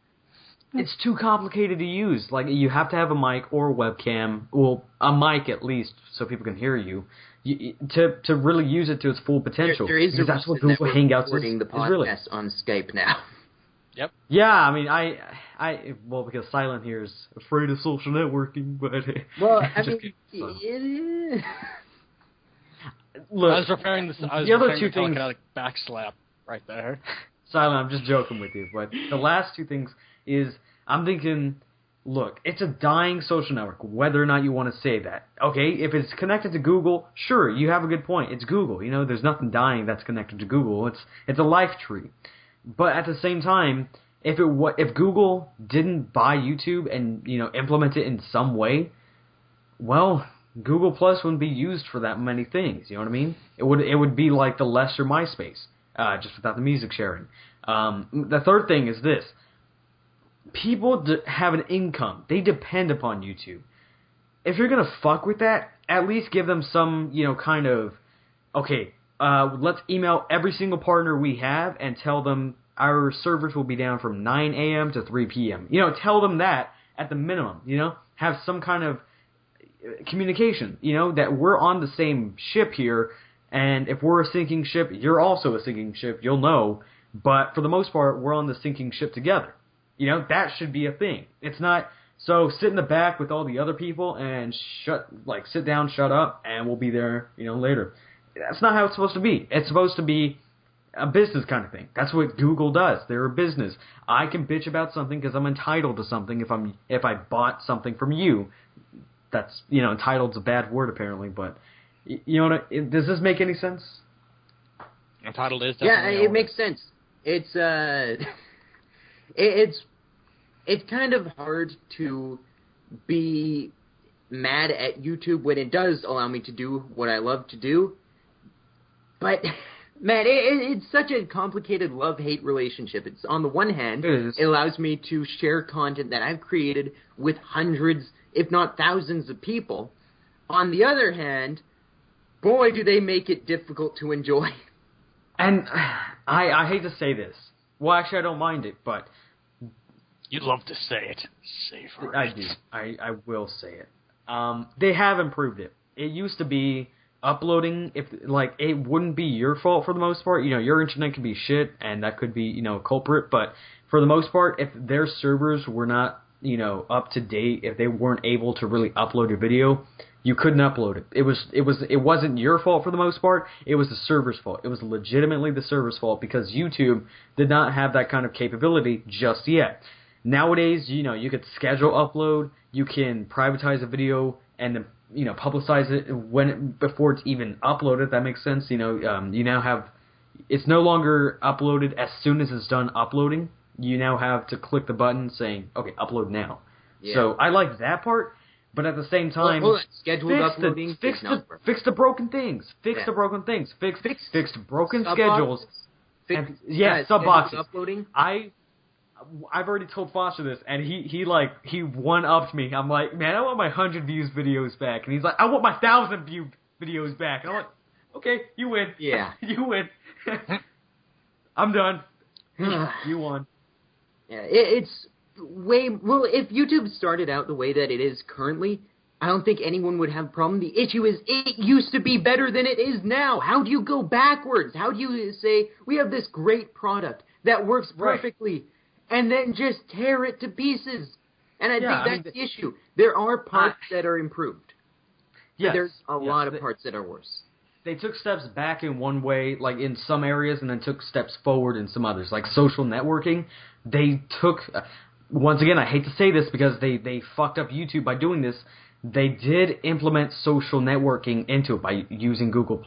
Speaker 3: It's too complicated to use. You have to have a mic or a webcam, well, a mic at least, so people can hear you, to really use it to its full potential.
Speaker 5: There is
Speaker 3: that's what Google Hangouts is.
Speaker 5: The podcast
Speaker 3: really
Speaker 5: on Skype now.
Speaker 2: Yep.
Speaker 3: Yeah, I mean, because Silent here is afraid of social networking, but
Speaker 5: well, I mean,
Speaker 3: look,
Speaker 2: I was preparing this.
Speaker 3: The other two things,
Speaker 2: backslap right there.
Speaker 3: Silent, I'm just joking with you, but the last two things is I'm thinking, look, it's a dying social network, whether or not you want to say that. Okay, if it's connected to Google, sure, you have a good point. It's Google. There's nothing dying that's connected to Google. It's a life tree. But at the same time, if Google didn't buy YouTube and implement it in some way, well, Google Plus wouldn't be used for that many things. You know what I mean? It would be like the lesser MySpace, just without the music sharing. The third thing is this. People have an income. They depend upon YouTube. If you're going to fuck with that, at least give them some, kind of, okay, let's email every single partner we have and tell them our servers will be down from 9 a.m. to 3 p.m. Tell them that at the minimum, have some kind of communication, that we're on the same ship here, and if we're a sinking ship, you're also a sinking ship, you'll know, but for the most part, we're on the sinking ship together. That should be a thing. It's not, so sit in the back with all the other people and sit down, shut up, and we'll be there, later. That's not how it's supposed to be. It's supposed to be a business kind of thing. That's what Google does. They're a business. I can bitch about something because I'm entitled to something if I bought something from you. That's, entitled's a bad word apparently, but, does this make any sense?
Speaker 2: Entitled is definitely
Speaker 5: it makes sense. It's, it's kind of hard to be mad at YouTube when it does allow me to do what I love to do. But, man, it's such a complicated love-hate relationship. It's, on the one hand, it allows me to share content that I've created with hundreds, if not thousands of people. On the other hand, boy, do they make it difficult to enjoy.
Speaker 3: And I hate to say this. Well, actually, I don't mind it, but...
Speaker 2: You'd love to say it. Say first.
Speaker 3: I do. I will say it. They have improved it. It used to be uploading, it wouldn't be your fault for the most part. Your internet could be shit, and that could be, a culprit. But for the most part, if their servers were not, up to date, if they weren't able to really upload your video, You couldn't upload it. It wasn't your fault for the most part. It was the server's fault. It was legitimately the server's fault because YouTube did not have that kind of capability just yet. Nowadays, you could schedule upload. You can privatize a video and then, publicize it before it's even uploaded. That makes sense. You now have, it's no longer uploaded as soon as it's done uploading. You now have to click the button saying, okay, upload now. Yeah. So I like that part. But at the same time,
Speaker 5: scheduled uploading.
Speaker 3: Fix the broken things. Fix the broken things. Fix broken schedules. Sub boxes. Uploading. I've already told Foster this, and he one-upped me. I'm like, man, I want my 100 views videos back, and he's like, I want my 1,000 view videos back. And I'm like, okay, you win.
Speaker 5: Yeah,
Speaker 3: you win. I'm done. You won.
Speaker 5: Yeah, it's. If YouTube started out the way that it is currently, I don't think anyone would have a problem. The issue is it used to be better than it is now. How do you go backwards? How do you say, we have this great product that works perfectly, and then just tear it to pieces? And I think that's the issue. There are parts that are improved.
Speaker 3: Yes.
Speaker 5: There's a lot of parts that are worse.
Speaker 3: They took steps back in one way, like in some areas, and then took steps forward in some others. Like social networking, they took... Once again, I hate to say this because they fucked up YouTube by doing this. They did implement social networking into it by using Google+.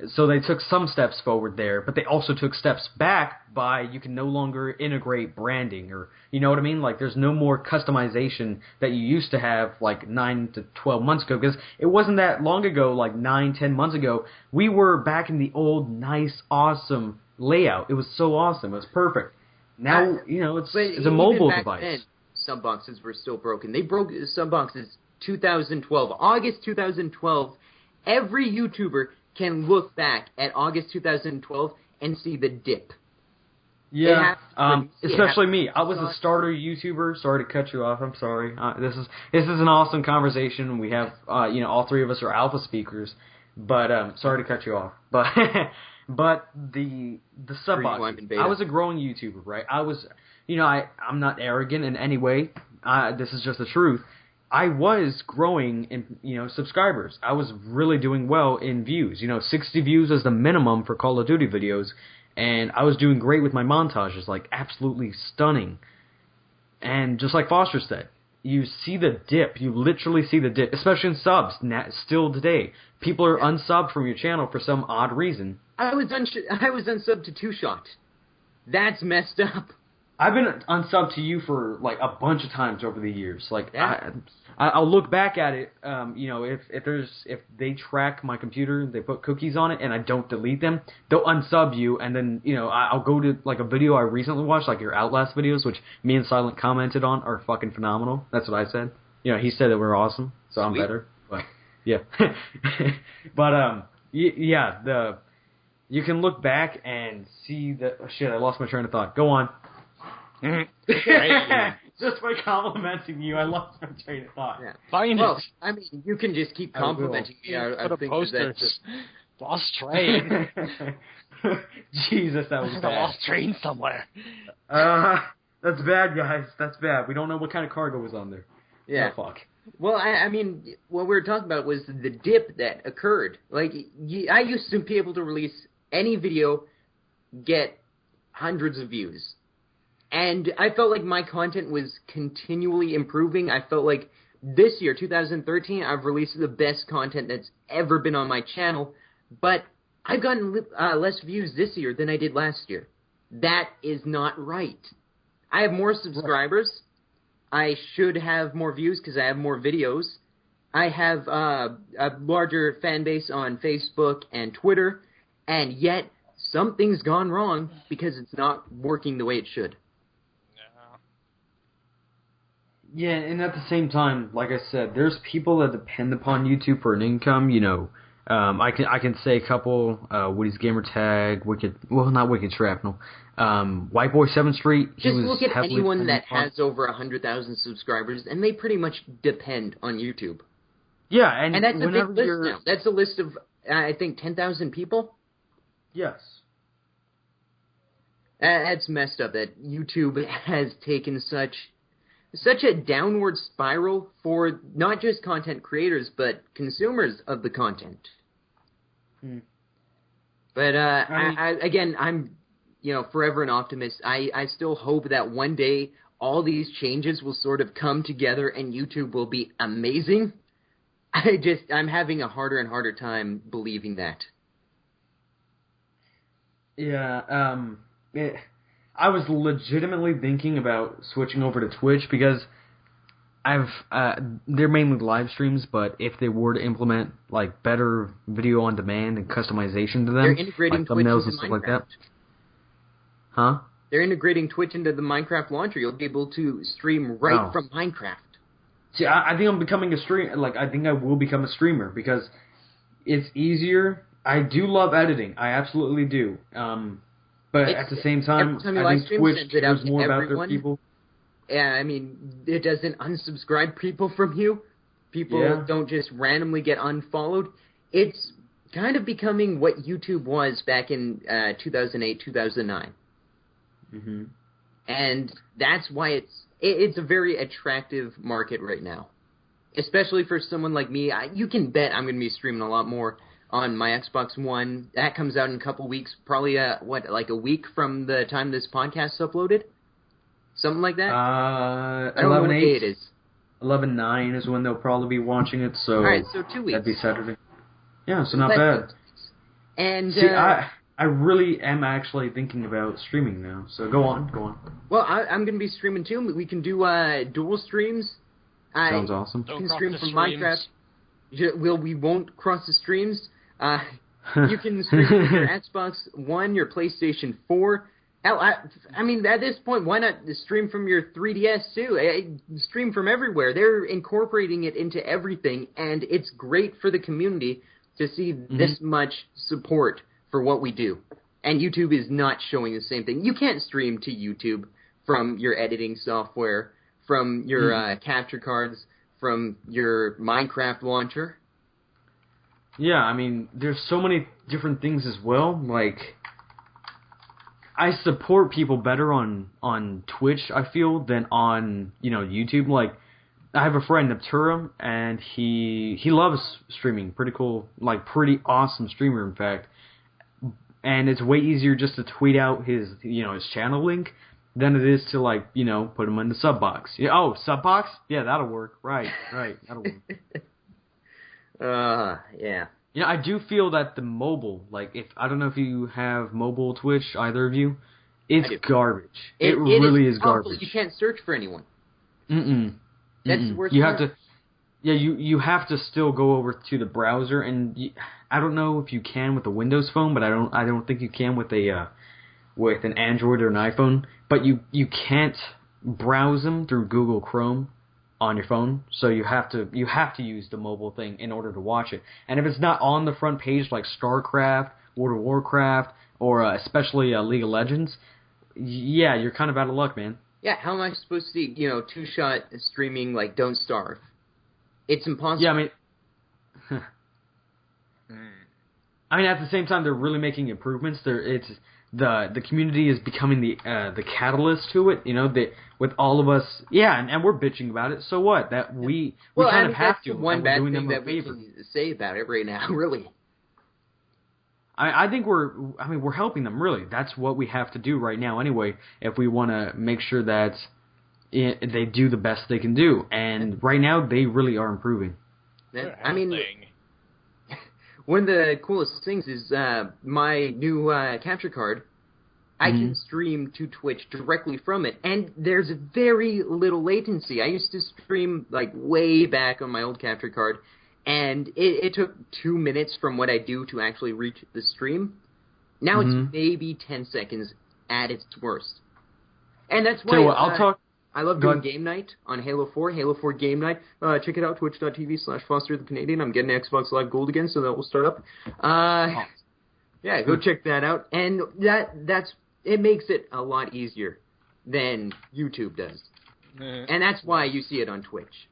Speaker 3: So they took some steps forward there, but they also took steps back by you can no longer integrate branding or, you know what I mean? Like there's no more customization that you used to have like 9 to 12 months ago because it wasn't that long ago, like 9, 10 months ago. We were back in the old, nice, awesome layout. It was so awesome. It was perfect. Now, it's a mobile device. Then, sub boxes
Speaker 5: were still broken. They broke sub boxes 2012. August 2012. Every YouTuber can look back at August 2012 and see the dip.
Speaker 3: Yeah, especially me. I was a starter YouTuber. Sorry to cut you off. I'm sorry. This is an awesome conversation. We have, all three of us are alpha speakers. But sorry to cut you off. But the sub box. I was a growing YouTuber, right? I was, I'm not arrogant in any way. This is just the truth. I was growing in, subscribers. I was really doing well in views. 60 views is the minimum for Call of Duty videos, and I was doing great with my montages, like absolutely stunning. And just like Foster said, you see the dip. You literally see the dip, especially in subs. Still today, people are unsubbed from your channel for some odd reason.
Speaker 5: I was unsubbed to Two Shot. That's messed up.
Speaker 3: I've been unsubbed to you for like a bunch of times over the years. Like I'll look back at it. If they track my computer, they put cookies on it, and I don't delete them, they'll unsub you. And then I'll go to like a video I recently watched, like your Outlast videos, which me and Silent commented on, are fucking phenomenal. That's what I said. He said that we're awesome, so I'm better. But yeah, but you can look back and see the shit. I lost my train of thought. Go on. Just by complimenting you, I lost my train of thought.
Speaker 5: Yeah. Well, I mean, you can just keep complimenting me. I think that's just
Speaker 2: lost train.
Speaker 3: Jesus, that was bad.
Speaker 2: A lost train somewhere.
Speaker 3: That's bad, guys. That's bad. We don't know what kind of cargo was on there.
Speaker 5: Yeah.
Speaker 3: Oh, fuck.
Speaker 5: Well, I mean, what we were talking about was the dip that occurred. Like, I used to be able to release any video, get hundreds of views. And I felt like my content was continually improving. I felt like this year, 2013, I've released the best content that's ever been on my channel. But I've gotten less views this year than I did last year. That is not right. I have more subscribers. I should have more views because I have more videos. I have a larger fan base on Facebook and Twitter. And yet, something's gone wrong because it's not working the way it should.
Speaker 3: Yeah, and at the same time, like I said, there's people that depend upon YouTube for an income. I can say a couple. Woody's Gamertag, not Wicked Shrapnel, White Boy 7th Street.
Speaker 5: Just look at anyone that has over 100,000 subscribers, and they pretty much depend on YouTube.
Speaker 3: Yeah,
Speaker 5: and that's a big list now. That's a list of I think 10,000 people.
Speaker 3: Yes.
Speaker 5: That's messed up. That YouTube has taken such such a downward spiral for not just content creators, but consumers of the content. But I'm forever an optimist. I still hope that one day all these changes will sort of come together and YouTube will be amazing. I'm having a harder and harder time believing that.
Speaker 3: Yeah, I was legitimately thinking about switching over to Twitch because they're mainly live streams, but if they were to implement like better video on demand and customization to them,
Speaker 5: they're integrating
Speaker 3: like
Speaker 5: Twitch
Speaker 3: thumbnails
Speaker 5: into
Speaker 3: and stuff
Speaker 5: Minecraft.
Speaker 3: like that. Huh?
Speaker 5: They're integrating Twitch into the Minecraft launcher. You'll be able to stream right from Minecraft.
Speaker 3: See, I think I'm becoming a streamer. Like, I think I will become a streamer because it's easier. I do love editing. I absolutely do. But at the same time, I think Twitch cares more about their people.
Speaker 5: Yeah, I mean, it doesn't unsubscribe people from you. People don't just randomly get unfollowed. It's kind of becoming what YouTube was back in 2008, 2009.
Speaker 3: Mm-hmm.
Speaker 5: And that's why it's a very attractive market right now. Especially for someone like me. You can bet I'm going to be streaming a lot more on my Xbox One. That comes out in a couple weeks. Probably, like a week from the time this podcast's uploaded? Something like that? I don't know what day it is.
Speaker 3: 11/9 is when they'll probably be watching it, so...
Speaker 5: Alright, so 2 weeks.
Speaker 3: That'd be Saturday. Yeah, so not bad.
Speaker 5: And,
Speaker 3: see, I really am actually thinking about streaming now, so go on.
Speaker 5: Well, I'm going to be streaming too. We can do dual streams.
Speaker 3: Sounds awesome.
Speaker 5: You can stream from Minecraft. We won't cross the streams. You can stream from your Xbox One, your PlayStation 4. Hell, I mean, at this point, why not stream from your 3DS too? Stream from everywhere. They're incorporating it into everything, and it's great for the community to see this much support for what we do. And YouTube is not showing the same thing. You can't stream to YouTube from your editing software, from your capture cards, from your Minecraft launcher.
Speaker 3: Yeah, I mean, there's so many different things as well. Like, I support people better on Twitch, I feel, than on, YouTube. Like, I have a friend, Neptura, and he loves streaming. Pretty cool, like, pretty awesome streamer, in fact. And it's way easier just to tweet out his channel link than it is to, like, put him in the sub box. Oh, sub box? Yeah, that'll work. Right, that'll work.
Speaker 5: Yeah.
Speaker 3: Yeah, I do feel that the mobile, like, I don't know if you have mobile Twitch, either of you, it's garbage. It really is garbage.
Speaker 5: Awful. You can't search for anyone.
Speaker 3: That's
Speaker 5: the worst
Speaker 3: you
Speaker 5: part.
Speaker 3: have to, you have to still go over to the browser, and I don't know if you can with a Windows phone, but I don't think you can with with an Android or an iPhone. But you can't browse them through Google Chrome on your phone, so you have to use the mobile thing in order to watch it. And if it's not on the front page, like StarCraft, World of Warcraft, or especially League of Legends, you're kind of out of luck, man.
Speaker 5: Yeah, how am I supposed to see, two-shot streaming like Don't Starve? It's impossible.
Speaker 3: Yeah, I mean, at the same time, they're really making improvements. The community is becoming the catalyst to it. With all of us, and we're bitching about it. So what? That we kind of have to.
Speaker 5: That's the one bad thing that we
Speaker 3: favor.
Speaker 5: can say about it right now, really.
Speaker 3: I think we're helping them, really. That's what we have to do right now anyway, if we want to make sure that they do the best they can do. And right now, they really are improving.
Speaker 5: I mean, one of the coolest things is my new capture card. I can stream to Twitch directly from it, and there's very little latency. I used to stream like way back on my old capture card, and it took 2 minutes from what I do to actually reach the stream. Now it's maybe 10 seconds at its worst. And that's why I love doing game night on Halo 4, Halo 4 game night. Check it out, twitch.tv/FosterTheCanadian. I'm getting Xbox Live Gold again, so that will start up. Yeah, go check that out. And it makes it a lot easier than YouTube does. And that's why you see it on Twitch.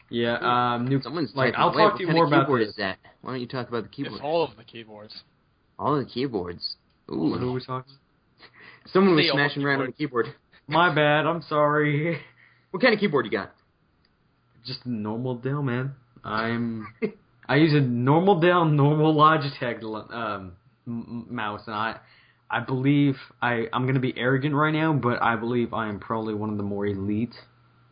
Speaker 3: Yeah,
Speaker 5: Someone's
Speaker 3: I'll talk to you more about
Speaker 5: this. Is that? Why don't you talk about the keyboard?
Speaker 2: It's all of the keyboards.
Speaker 5: All of the keyboards. Ooh.
Speaker 3: Who are we talking?
Speaker 5: Someone was
Speaker 2: Stay on
Speaker 5: smashing around on the keyboard.
Speaker 3: My bad. I'm sorry.
Speaker 5: What kind of keyboard you got?
Speaker 3: Just a normal Dell, man. I use a normal Dell, normal Logitech mouse, and I believe I'm going to be arrogant right now, but I believe I am probably one of the more elite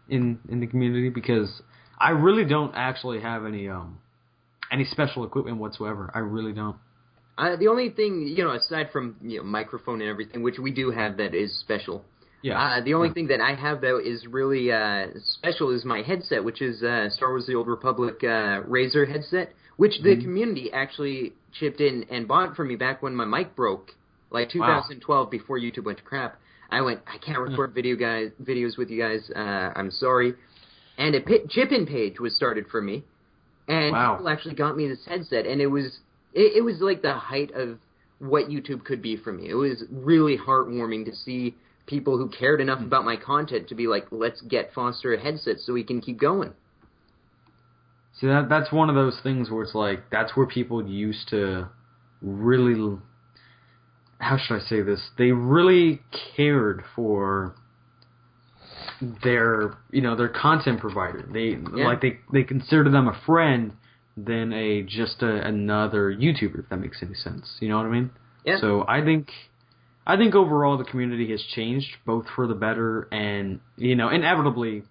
Speaker 3: in the community because I really don't actually have any special equipment whatsoever. I really don't.
Speaker 5: The only thing, aside from microphone and everything, which we do have that is special.
Speaker 3: Yeah.
Speaker 5: The only thing that I have, though, is really special is my headset, which is Star Wars The Old Republic Razer headset, which the community actually chipped in and bought for me back when my mic broke, like 2012, before YouTube went to crap. I went, I can't record videos with you guys. I'm sorry. And a chip-in page was started for me, and people actually got me this headset, and it was like the height of what YouTube could be for me. It was really heartwarming to see people who cared enough about my content to be like, let's get Foster a headset so we can keep going.
Speaker 3: See, that's one of those things where it's like, that's where people used to really, how should I say this? They really cared for their content provider. They considered them a friend than another YouTuber, if that makes any sense. You know what I mean?
Speaker 5: Yeah.
Speaker 3: So I think overall the community has changed, both for the better and, inevitably,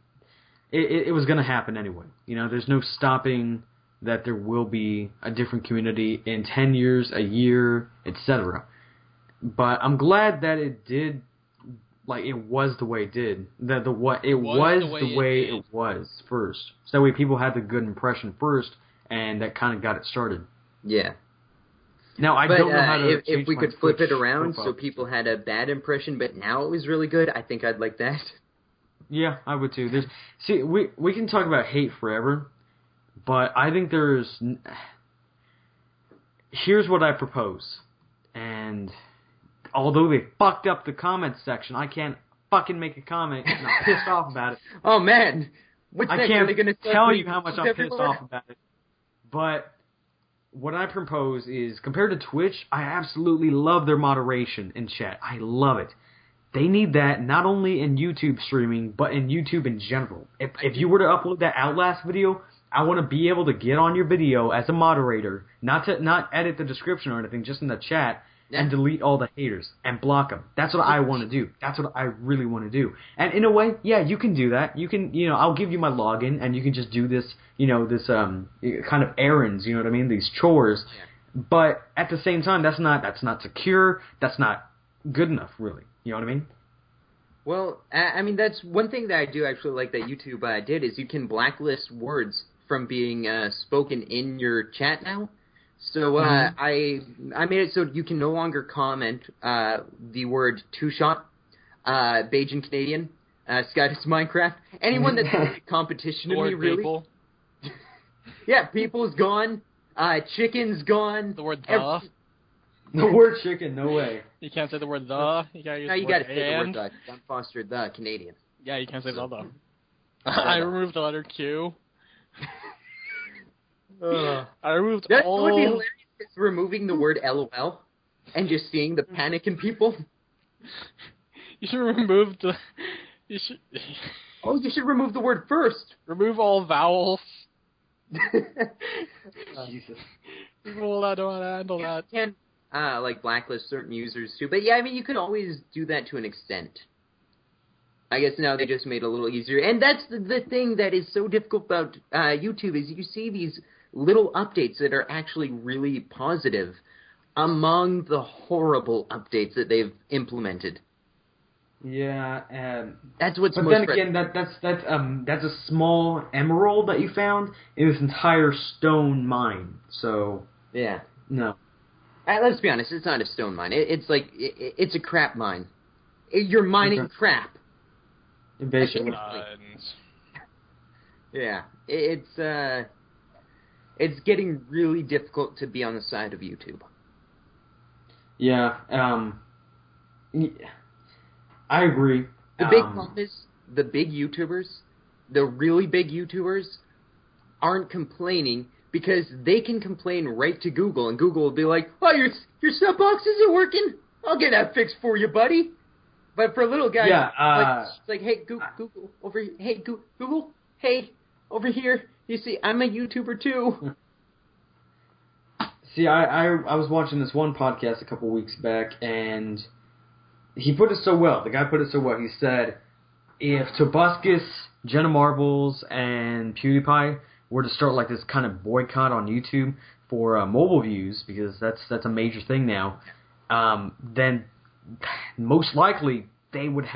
Speaker 3: it was going to happen anyway. There's no stopping that there will be a different community in 10 years, a year, etc. But I'm glad that it did, it was the way it did. It was the way it was first. So that way people had the good impression first, and that kind of got it started.
Speaker 5: Yeah.
Speaker 3: Now, I don't know how to
Speaker 5: if we could flip it around
Speaker 3: profile.
Speaker 5: so people had a bad impression, but now it was really good, I think I'd like that.
Speaker 3: Yeah, I would too. We can talk about hate forever, but I think here's what I propose. And although they fucked up the comments section, I can't fucking make a comment, and I'm pissed off about it.
Speaker 5: Oh, man. What's
Speaker 3: I can't tell you how much I'm pissed off about it. But what I propose is, compared to Twitch, I absolutely love their moderation in chat. I love it. They need that not only in YouTube streaming, but in YouTube in general. If you were to upload that Outlast video, I want to be able to get on your video as a moderator, not edit the description or anything, just in the chat, and delete all the haters and block them. That's what I want to do. That's what I really want to do. And in a way, yeah, you can do that. You can, I'll give you my login, and you can just do this, this kind of errands. You know what I mean? These chores. Yeah. But at the same time, that's not secure. That's not good enough, really. You know what I mean?
Speaker 5: Well, I mean, that's one thing that I do actually like that YouTube did, is you can blacklist words from being spoken in your chat now. So I made it so you can no longer comment the word two-shot, Bajan Canadian, Skydice Minecraft, anyone that's in competition to me, really.
Speaker 2: People.
Speaker 5: Yeah, people's gone, chicken's gone.
Speaker 2: The word the.
Speaker 3: The word chicken, no way.
Speaker 2: You can't say the word the. You gotta use
Speaker 5: No,
Speaker 2: the
Speaker 5: you
Speaker 2: word
Speaker 5: gotta say the word
Speaker 2: and.
Speaker 5: the. John Foster, the Canadian.
Speaker 2: Yeah, you can't say the though. I removed the letter Q. I removed all...
Speaker 5: That would be hilarious, is removing the word LOL and just seeing the panic in people.
Speaker 2: You should remove the... You should...
Speaker 5: Oh, you should remove the word first.
Speaker 2: Remove all vowels.
Speaker 3: Jesus.
Speaker 2: People that don't handle that.
Speaker 5: You can, blacklist certain users too. But yeah, I mean, you could always do that to an extent. I guess now they just made it a little easier. And that's the thing that is so difficult about YouTube, is you see these little updates that are actually really positive among the horrible updates that they've implemented.
Speaker 3: Yeah,
Speaker 5: that's what's.
Speaker 3: But
Speaker 5: most
Speaker 3: then again, that's a small emerald that you found in this entire stone mine. So
Speaker 5: yeah,
Speaker 3: no.
Speaker 5: Let's be honest, it's not a stone mine. It's a crap mine. You're mining crap.
Speaker 3: Basically.
Speaker 5: Yeah, it's getting really difficult to be on the side of YouTube.
Speaker 3: Yeah, I agree.
Speaker 5: The big problem is the big YouTubers, the really big YouTubers, aren't complaining because they can complain right to Google, and Google will be like, "Oh, your sub box isn't working. I'll get that fixed for you, buddy." But for a little guy,
Speaker 3: Yeah,
Speaker 5: it's like, hey, Google, over here. Hey, Google, hey, over here. You see, I'm a YouTuber too.
Speaker 3: See, I was watching this one podcast a couple weeks back, and he put it so well. The guy put it so well. He said, if Tobuscus, Jenna Marbles, and PewDiePie were to start like this kind of boycott on YouTube for mobile views, because that's a major thing now, then most likely they would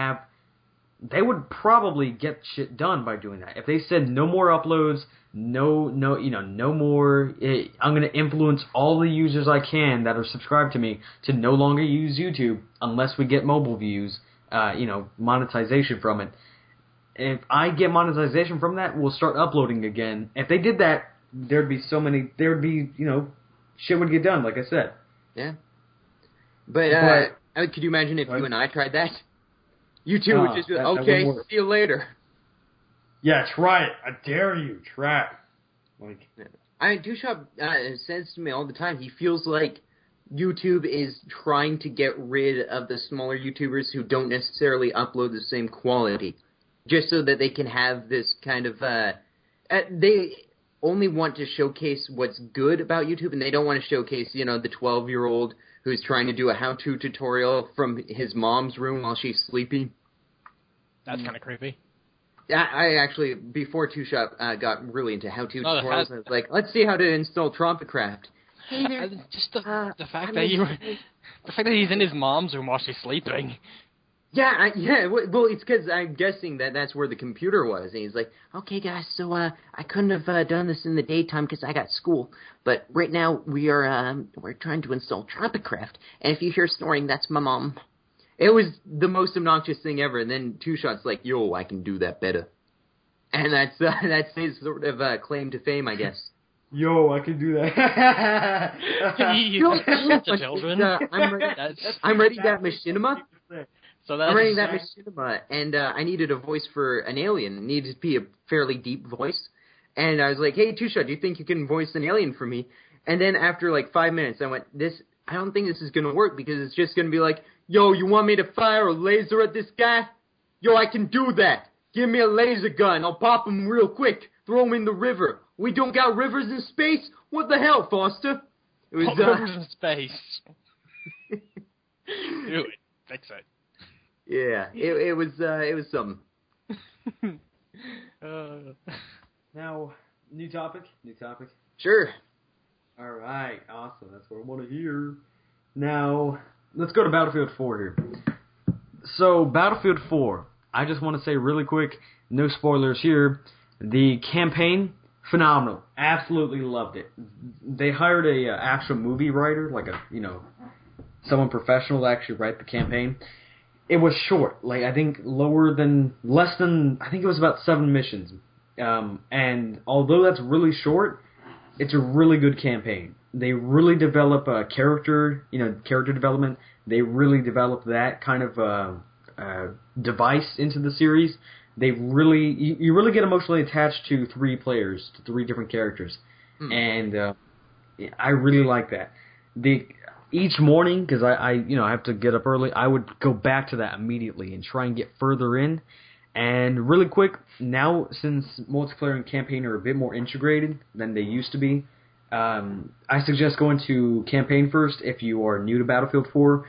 Speaker 3: probably get shit done by doing that. If they said no more uploads, no more, I'm going to influence all the users I can that are subscribed to me to no longer use YouTube unless we get mobile views, monetization from it. If I get monetization from that, we'll start uploading again. If they did that, shit would get done, like I said.
Speaker 5: Yeah. But could you imagine if you and I tried that? YouTube would just be like, okay, see you later.
Speaker 3: Yeah, try it. I dare you. Try it.
Speaker 5: Two Shop says to me all the time, he feels like YouTube is trying to get rid of the smaller YouTubers who don't necessarily upload the same quality, just so that they can have this kind of they only want to showcase what's good about YouTube, and they don't want to showcase, the 12-year-old who's trying to do a how-to tutorial from his mom's room while she's sleeping.
Speaker 2: That's kind of creepy.
Speaker 5: I actually, before Two Shop got really into how-to tutorials, I was like, let's see how to install Tropicraft. Hey there.
Speaker 2: Just the fact that he's in his mom's room while she's sleeping.
Speaker 5: Yeah. Well, it's because I'm guessing that's where the computer was. And he's like, okay, guys, so I couldn't have done this in the daytime because I got school. But right now we're trying to install Tropicraft. And if you hear snoring, that's my mom. It was the most obnoxious thing ever. And then Two Shot's like, yo, I can do that better. And that's his sort of claim to fame, I guess.
Speaker 3: Yo, I can do that.
Speaker 2: To children.
Speaker 5: I'm ready that machinima.
Speaker 2: So that's
Speaker 5: I'm running that machinima, and I needed a voice for an alien. It needed to be a fairly deep voice. And I was like, hey, Two Shot, do you think you can voice an alien for me? And then after like 5 minutes, I went, I don't think this is going to work, because it's just going to be like, yo, you want me to fire a laser at this guy? Yo, I can do that. Give me a laser gun. I'll pop him real quick. Throw him in the river. We don't got rivers in space? What the hell, Foster? It was
Speaker 2: rivers in space. Do it. Fix it.
Speaker 5: Yeah, it was something.
Speaker 3: Now, new topic?
Speaker 5: Sure.
Speaker 3: All right, awesome. That's what I want to hear. Now, let's go to Battlefield 4 here. So, Battlefield 4, I just want to say really quick, no spoilers here, the campaign, phenomenal. Absolutely loved it. They hired a actual movie writer, like someone professional to actually write the campaign. It was short, I think it was about 7 missions. And although that's really short, it's a really good campaign. They really develop character development. They really develop that kind of device into the series. You really get emotionally attached to 3 players, to 3 different characters. And I really like that. Each morning, because I have to get up early, I would go back to that immediately and try and get further in. And really quick, now since multiplayer and campaign are a bit more integrated than they used to be, I suggest going to campaign first if you are new to Battlefield 4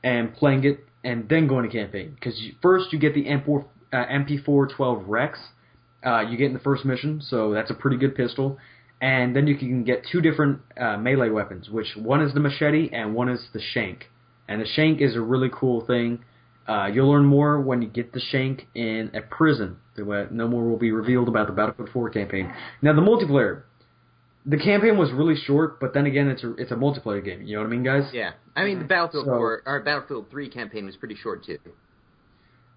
Speaker 3: and playing it, and then going to campaign. Because first you get the MP412 Rex, you get in the first mission, so that's a pretty good pistol. And then you can get 2 different melee weapons, which one is the machete and one is the shank. And the shank is a really cool thing. You'll learn more when you get the shank in a prison. No more will be revealed about the Battlefield 4 campaign. Now, the multiplayer. The campaign was really short, but then again, it's a multiplayer game. You know what I mean, guys?
Speaker 5: Yeah. I mean, the Battlefield 4 or Battlefield 3 campaign was pretty short, too.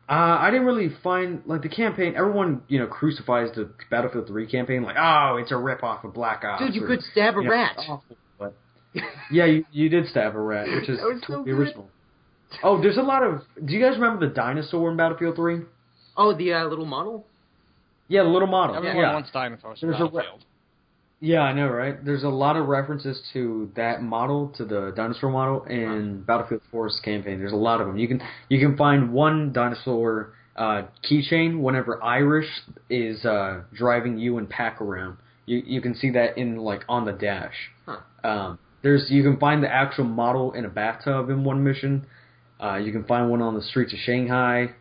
Speaker 3: I didn't really find, the campaign, everyone, crucifies the Battlefield 3 campaign, it's a ripoff of Black Ops.
Speaker 5: Dude, you could stab a rat.
Speaker 3: Awful, but yeah, you did stab a rat, which is
Speaker 5: so
Speaker 3: original. Oh, there's a lot of, do you guys remember the dinosaur in Battlefield 3? Oh,
Speaker 5: the little model?
Speaker 3: Yeah, the little model.
Speaker 2: Everyone wants dinosaurs in Battlefield.
Speaker 3: Yeah, I know, right? There's a lot of references to that model, to the dinosaur model in Battlefield 4's campaign. There's a lot of them. You can find one dinosaur keychain whenever Irish is driving you and Pack around. You can see that in on the dash.
Speaker 5: Huh.
Speaker 3: You can find the actual model in a bathtub in one mission. You can find one on the streets of Shanghai.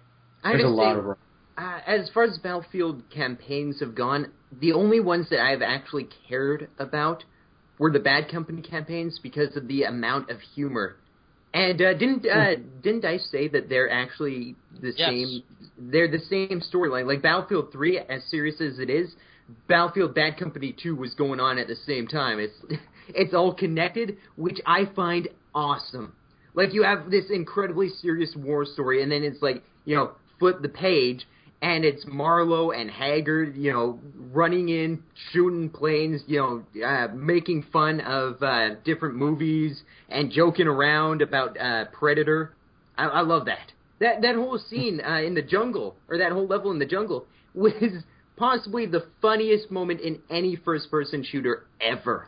Speaker 3: There's a lot of them.
Speaker 5: As far as Battlefield campaigns have gone, the only ones that I've actually cared about were the Bad Company campaigns because of the amount of humor. And didn't Dice say that they're actually the same? They're the same storyline. Like Battlefield 3, as serious as it is, Battlefield Bad Company 2 was going on at the same time. It's all connected, which I find awesome. Like you have this incredibly serious war story, and then it's flip the page. And it's Marlowe and Haggard, running in, shooting planes, making fun of different movies and joking around about Predator. I love that. That whole scene in the jungle, or that whole level in the jungle, was possibly the funniest moment in any first-person shooter ever.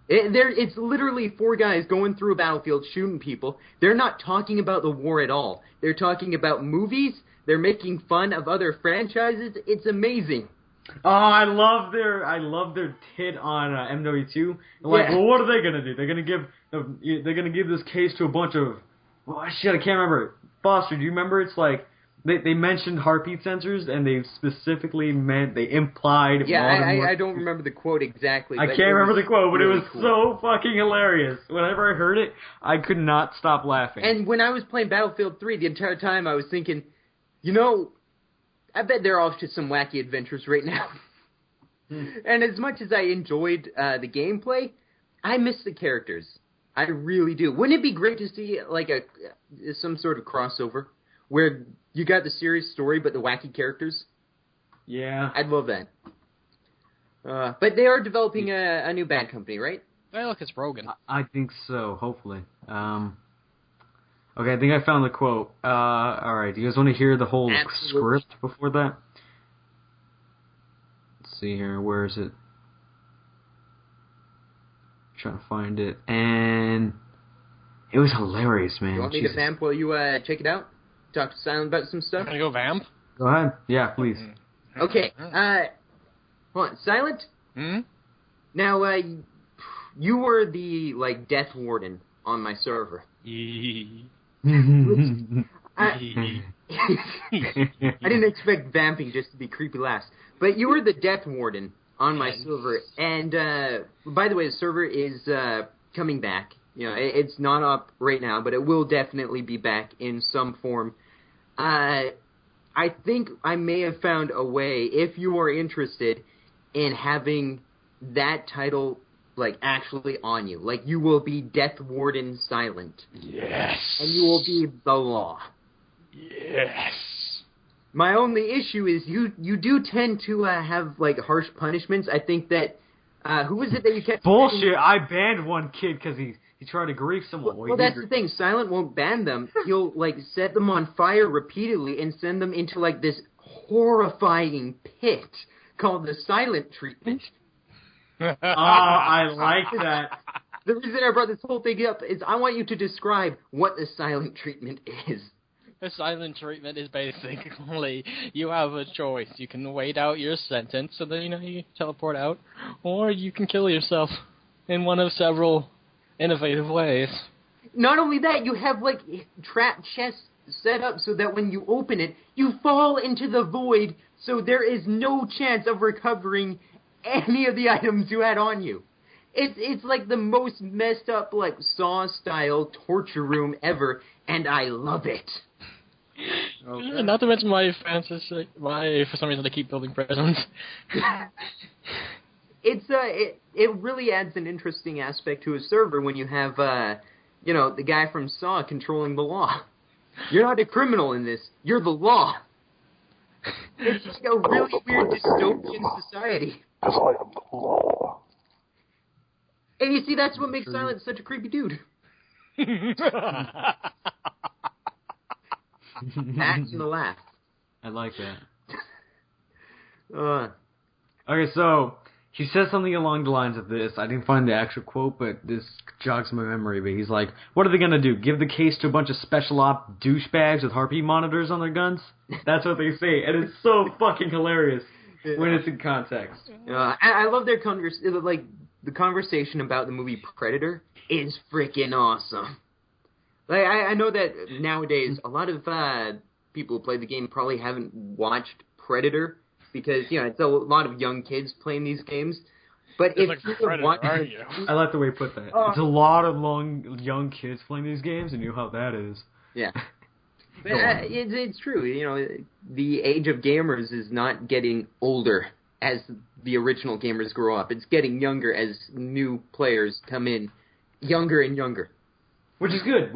Speaker 5: It's literally 4 guys going through a battlefield shooting people. They're not talking about the war at all. They're talking about movies. They're making fun of other franchises. It's amazing.
Speaker 3: Oh, I love their hit on MW2. Well, what are they gonna do? They're gonna give this case to a bunch of. Well, shit, I can't remember. Foster, do you remember? It's they mentioned heartbeat sensors, and they specifically they implied.
Speaker 5: Yeah, I don't remember the quote exactly.
Speaker 3: I can't remember the quote, but really it was cool. So fucking hilarious. Whenever I heard it, I could not stop laughing.
Speaker 5: And when I was playing Battlefield 3, the entire time I was thinking, I bet they're off to some wacky adventures right now. And as much as I enjoyed the gameplay, I miss the characters. I really do. Wouldn't it be great to see some sort of crossover where you got the serious story but the wacky characters?
Speaker 3: Yeah.
Speaker 5: I'd love that. But they are developing a new Bad Company, right?
Speaker 2: Hey, look, it's Rogan.
Speaker 3: I think so, hopefully. Okay, I think I found the quote. Alright, do you guys want to hear the whole script before that? Let's see here, where is it? Trying to find it. And it was hilarious, man.
Speaker 5: You want me to vamp while you check it out? Talk to Silent about some stuff?
Speaker 2: Can I go vamp?
Speaker 3: Go ahead. Yeah, please.
Speaker 5: Okay, hold on. Silent?
Speaker 2: Hmm?
Speaker 5: Now, you were the, death warden on my server. I didn't expect vamping just to be creepy laughs. But you were the death warden on my server. And, by the way, the server is coming back. It's not up right now, but it will definitely be back in some form. I think I may have found a way, if you are interested, in having that title actually on you. You will be Death Warden Silent.
Speaker 2: Yes.
Speaker 5: And you will be the law.
Speaker 2: Yes.
Speaker 5: My only issue is you do tend to have, harsh punishments. I think that, who was it that you kept...
Speaker 3: Bullshit, I banned one kid because he tried to grief someone.
Speaker 5: Well, that's the thing. Silent won't ban them. He'll, set them on fire repeatedly and send them into, this horrifying pit called the silent treatment.
Speaker 3: Oh, I like that.
Speaker 5: The reason I brought this whole thing up is I want you to describe what the silent treatment is.
Speaker 2: The silent treatment is basically you have a choice. You can wait out your sentence, so then you teleport out, or you can kill yourself in one of several innovative ways.
Speaker 5: Not only that, you have trap chests set up so that when you open it, you fall into the void, so there is no chance of recovering any of the items you had on you. It's the most messed up Saw-style torture room ever, and I love it.
Speaker 2: Okay. Not to mention my fantasy, for some reason I keep building prisons.
Speaker 5: It really adds an interesting aspect to a server when you have the guy from Saw controlling the law. You're not a criminal in this. You're the law. It's a really weird dystopian society.
Speaker 6: Because I am the law.
Speaker 5: And you see, that's what makes Silent such a creepy dude. That's the laugh.
Speaker 3: I like that.
Speaker 5: Uh,
Speaker 3: Okay, so He says something along the lines of this. I didn't find the actual quote, but this jogs my memory. But he's like, what are they going to do? Give the case to a bunch of special op douchebags with heartbeat monitors on their guns? That's what they say. And it's so fucking hilarious when it's in context.
Speaker 5: I love their the conversation about the movie Predator is freaking awesome. Like, I know that nowadays a lot of people who play the game probably haven't watched Predator because, it's a lot of young kids playing these games. But
Speaker 2: It's
Speaker 5: if
Speaker 2: like
Speaker 5: you
Speaker 2: Predator,
Speaker 5: watch,
Speaker 2: are you?
Speaker 3: I like the way you put that. It's a lot of young kids playing these games, and you know how that is.
Speaker 5: yeah. But it's true. The age of gamers is not getting older as the original gamers grow up. It's getting younger as new players come in, younger and younger.
Speaker 3: Which is good.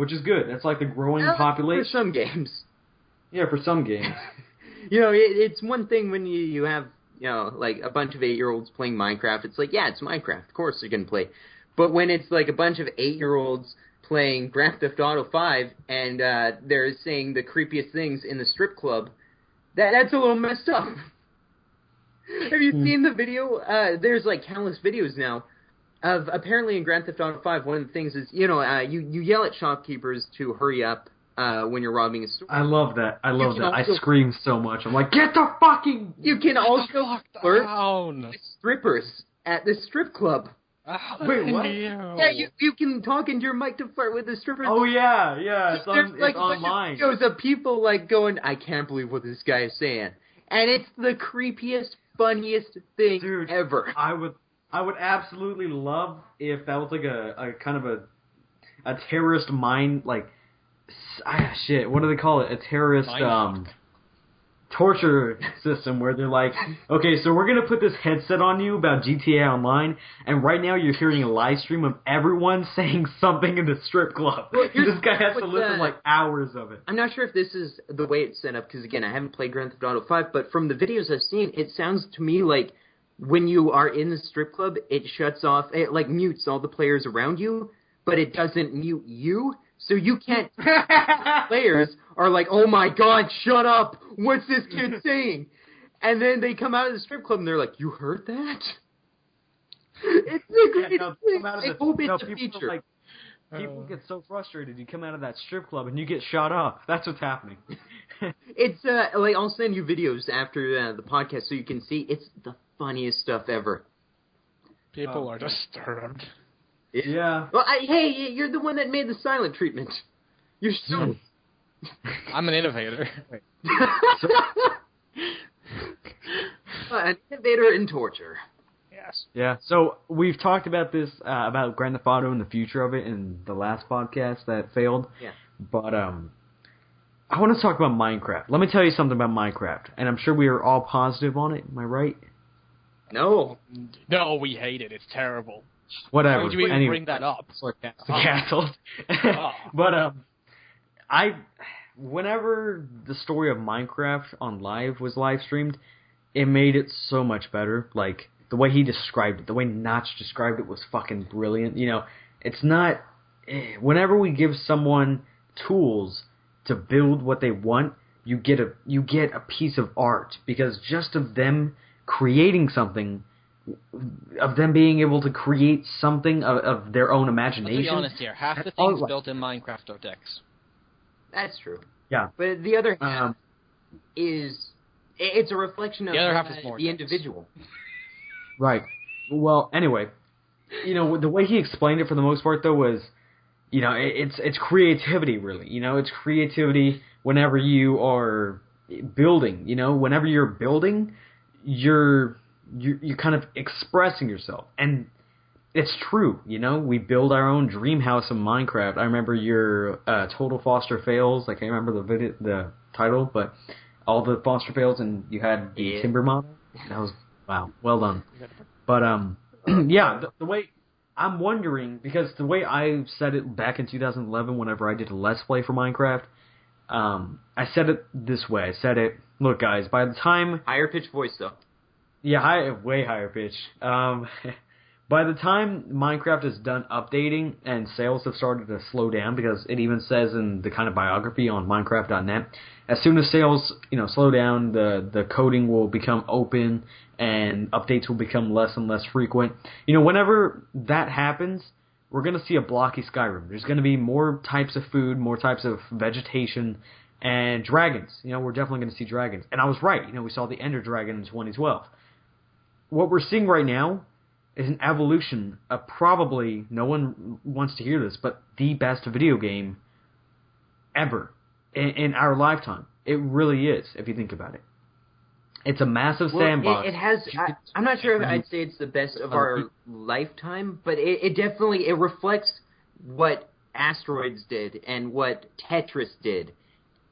Speaker 3: That's like the growing population.
Speaker 5: For some games.
Speaker 3: Yeah, for some games.
Speaker 5: It's one thing when you have, like a bunch of 8-year-olds playing Minecraft. It's like, yeah, it's Minecraft. Of course they're going to play. But when it's like a bunch of 8-year-olds playing Grand Theft Auto 5 and they're saying the creepiest things in the strip club, that's a little messed up. Have you seen the video? There's like countless videos now of apparently in Grand Theft Auto 5, one of the things is, you yell at shopkeepers to hurry up when you're robbing a store.
Speaker 3: I love that. I scream so much. I'm like, get the fucking...
Speaker 5: You can also flirt
Speaker 2: down
Speaker 5: with strippers at the strip club.
Speaker 3: Wait, what?
Speaker 5: Yeah, you can talk into your mic to flirt with the strippers.
Speaker 3: Oh, yeah. It's
Speaker 5: like
Speaker 3: online.
Speaker 5: Videos of people like going, I can't believe what this guy is saying. And it's the creepiest, funniest thing ever.
Speaker 3: I would absolutely love if that was like a kind of a terrorist mind, like, what do they call it? A terrorist torture system where they're like, okay, so we're going to put this headset on you about GTA Online, and right now you're hearing a live stream of everyone saying something in the strip club.
Speaker 5: Well,
Speaker 3: this guy has to listen like hours of it.
Speaker 5: I'm not sure if this is the way it's set up, because again, I haven't played Grand Theft Auto 5, but from the videos I've seen, it sounds to me like when you are in the strip club, it shuts off, it like mutes all the players around you, but it doesn't mute you, so you can't... Players are like, oh my god, shut up! What's this kid saying? And then they come out of the strip club and they're like, you heard that? It's the greatest thing. I hope it's a feature.
Speaker 3: People get so frustrated. You come out of that strip club and you get shot up. That's what's happening.
Speaker 5: It's like I'll send you videos after the podcast so you can see. It's the funniest stuff ever.
Speaker 2: People are disturbed.
Speaker 3: Yeah.
Speaker 5: Well, hey, you're the one that made the silent treatment. You're so...
Speaker 2: I'm an innovator.
Speaker 5: An innovator in torture.
Speaker 2: Yes.
Speaker 3: Yeah, so we've talked about this, about Grand Theft Auto and the future of it in the last podcast that failed.
Speaker 5: Yeah.
Speaker 3: But I want to talk about Minecraft. Let me tell you something about Minecraft, and I'm sure we are all positive on it. Am I right?
Speaker 5: No,
Speaker 2: we hate it. It's terrible.
Speaker 3: Whatever.
Speaker 2: Why would you even bring that up?
Speaker 3: Canceled. But whenever the story of Minecraft on live was live streamed, it made it so much better. Like, the way he described it, the way Notch described it was fucking brilliant. It's not... Whenever we give someone tools to build what they want, you get a piece of art. Because just of them creating something, of them being able to create something of their own imagination...
Speaker 7: Let's be honest here. Half the things built in Minecraft are decks.
Speaker 5: That's true.
Speaker 3: Yeah.
Speaker 5: But the other half is... It's a reflection of
Speaker 7: the other half is more
Speaker 5: the individual.
Speaker 3: Right. Well, anyway, the way he explained it for the most part, though, was, it's creativity, really. It's creativity whenever you are building. Whenever you're building, you're kind of expressing yourself. And it's true, we build our own dream house in Minecraft. I remember your Total Foster Fails. I can't remember the title, but all the Foster Fails, and you had the timber model. That was, wow, well done. But, yeah, the way, I'm wondering, because the way I said it back in 2011 whenever I did a Let's Play for Minecraft, I said it this way. I said it, look, guys, by the time...
Speaker 5: Higher pitch voice, though.
Speaker 3: Yeah, way higher pitch. By the time Minecraft is done updating and sales have started to slow down, because it even says in the kind of biography on Minecraft.net, as soon as sales, slow down, the coding will become open and updates will become less and less frequent. Whenever that happens, we're going to see a blocky Skyrim. There's going to be more types of food, more types of vegetation, and dragons. We're definitely going to see dragons. And I was right. We saw the Ender Dragon in 2012. What we're seeing right now is an evolution of probably, no one wants to hear this, but the best video game ever in our lifetime. It really is, if you think about it. It's a massive sandbox.
Speaker 5: It has. I'm not sure if I'd say it's the best of our lifetime, but it definitely reflects what Asteroids did and what Tetris did,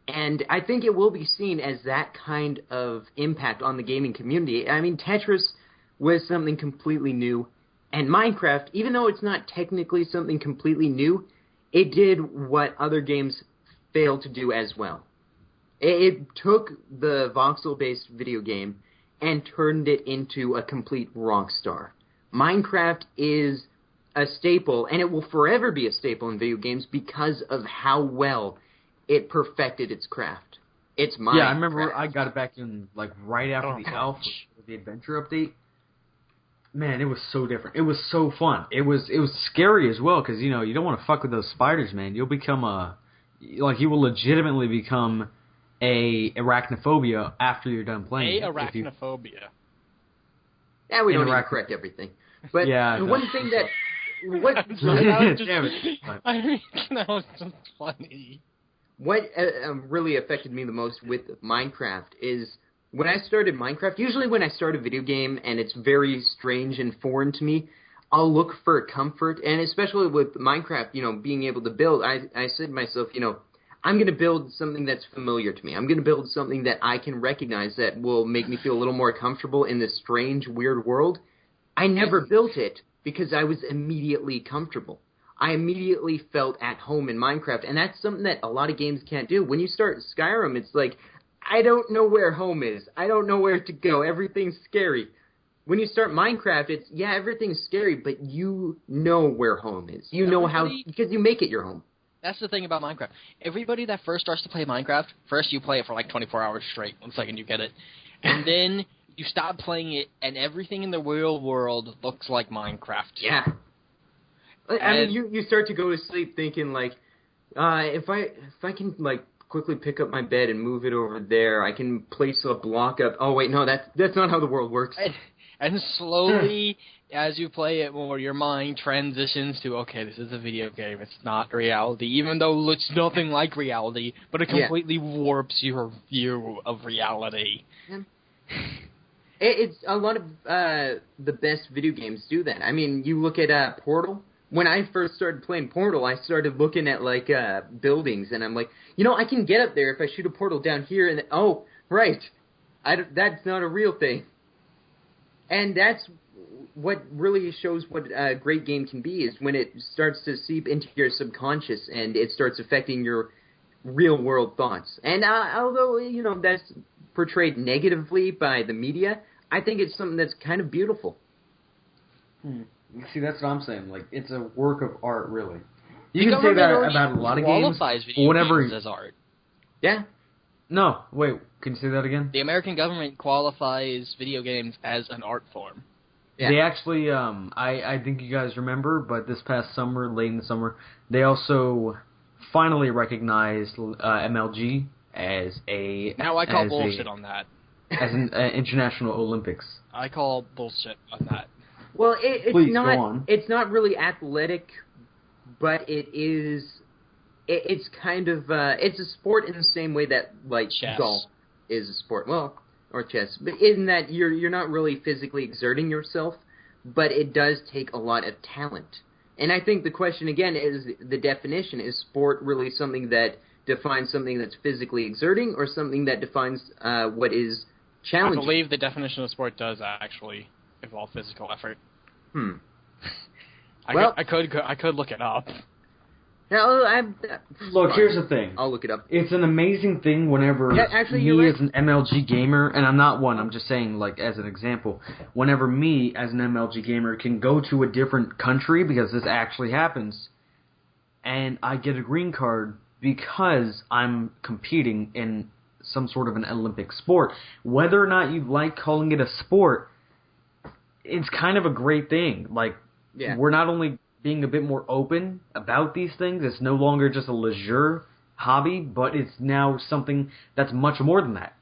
Speaker 5: and I think it will be seen as that kind of impact on the gaming community. I mean, Tetris was something completely new, and Minecraft, even though it's not technically something completely new, it did what other games failed to do as well. It took the voxel-based video game and turned it into a complete rock star. Minecraft is a staple, and it will forever be a staple in video games because of how well it perfected its craft. It's Minecraft.
Speaker 3: Yeah, I remember I got it back in, right after the alpha, the adventure update. Man, it was so different. It was so fun. It was scary as well, because, you don't want to fuck with those spiders, man. You'll become you will legitimately become a arachnophobia after you're done playing.
Speaker 2: Arachnophobia.
Speaker 5: Yeah, we don't need to correct everything. But the one thing that...
Speaker 2: That was just funny.
Speaker 5: What really affected me the most with Minecraft is when I started Minecraft, usually when I start a video game and it's very strange and foreign to me, I'll look for comfort. And especially with Minecraft, being able to build, I said to myself, I'm going to build something that's familiar to me. I'm going to build something that I can recognize that will make me feel a little more comfortable in this strange, weird world. I never built it because I was immediately comfortable. I immediately felt at home in Minecraft, and that's something that a lot of games can't do. When you start Skyrim, it's like, I don't know where home is. I don't know where to go. Everything's scary. When you start Minecraft, it's, everything's scary, but you know where home is. You know how, because you make it your home.
Speaker 7: That's the thing about Minecraft. Everybody that first starts to play Minecraft, first you play it for 24 hours straight, one second you get it. And then you stop playing it, and everything in the real world looks like Minecraft.
Speaker 5: Yeah. I mean, you start to go to sleep thinking, if I can, quickly pick up my bed and move it over there, I can place a block up. Oh, wait, no, that's not how the world works.
Speaker 2: And slowly, as you play it more, your mind transitions to, okay, this is a video game. It's not reality, even though it's nothing like reality, but it completely warps your view of reality.
Speaker 5: Yeah. It's a lot of the best video games do that. I mean, you look at Portal. When I first started playing Portal, I started looking at, buildings, and I'm like, I can get up there if I shoot a portal down here, and oh, right, that's not a real thing. And that's what really shows what a great game can be, is when it starts to seep into your subconscious, and it starts affecting your real-world thoughts. And although, that's portrayed negatively by the media, I think it's something that's kind of beautiful.
Speaker 3: See, that's what I'm saying. It's a work of art, really. You can say that about a lot of games.
Speaker 7: Video games as art.
Speaker 5: Yeah.
Speaker 3: No, wait. Can you say that again?
Speaker 7: The American government qualifies video games as an art form.
Speaker 3: Yeah. They actually, I think you guys remember, but this past summer, late in the summer, they also finally recognized MLG as a...
Speaker 2: Now I call bullshit on that.
Speaker 3: As an international Olympics.
Speaker 2: I call bullshit on that.
Speaker 5: Well, it's not really athletic, but it is. It's kind of it's a sport in the same way that
Speaker 2: chess.
Speaker 5: Golf is a sport. Well, or chess, but in that you're not really physically exerting yourself, but it does take a lot of talent. And I think the question again is the definition: is sport really something that defines something that's physically exerting, or something that defines what is challenging?
Speaker 2: I believe the definition of sport does actually involve physical effort.
Speaker 5: Well,
Speaker 2: I could look it up.
Speaker 5: No,
Speaker 3: Look, here's the thing.
Speaker 5: I'll look it up.
Speaker 3: It's an amazing thing whenever
Speaker 5: actually, you're right.
Speaker 3: as an MLG gamer, and I'm not one, I'm just saying, like, as an example, whenever me, as an MLG gamer, can go to a different country, because this actually happens, and I get a green card because I'm competing in some sort of an Olympic sport. Whether or not you like calling it a sport, it's kind of a great thing. Like, we're not only being a bit more open about these things, it's no longer just a leisure hobby, but it's now something that's much more than that.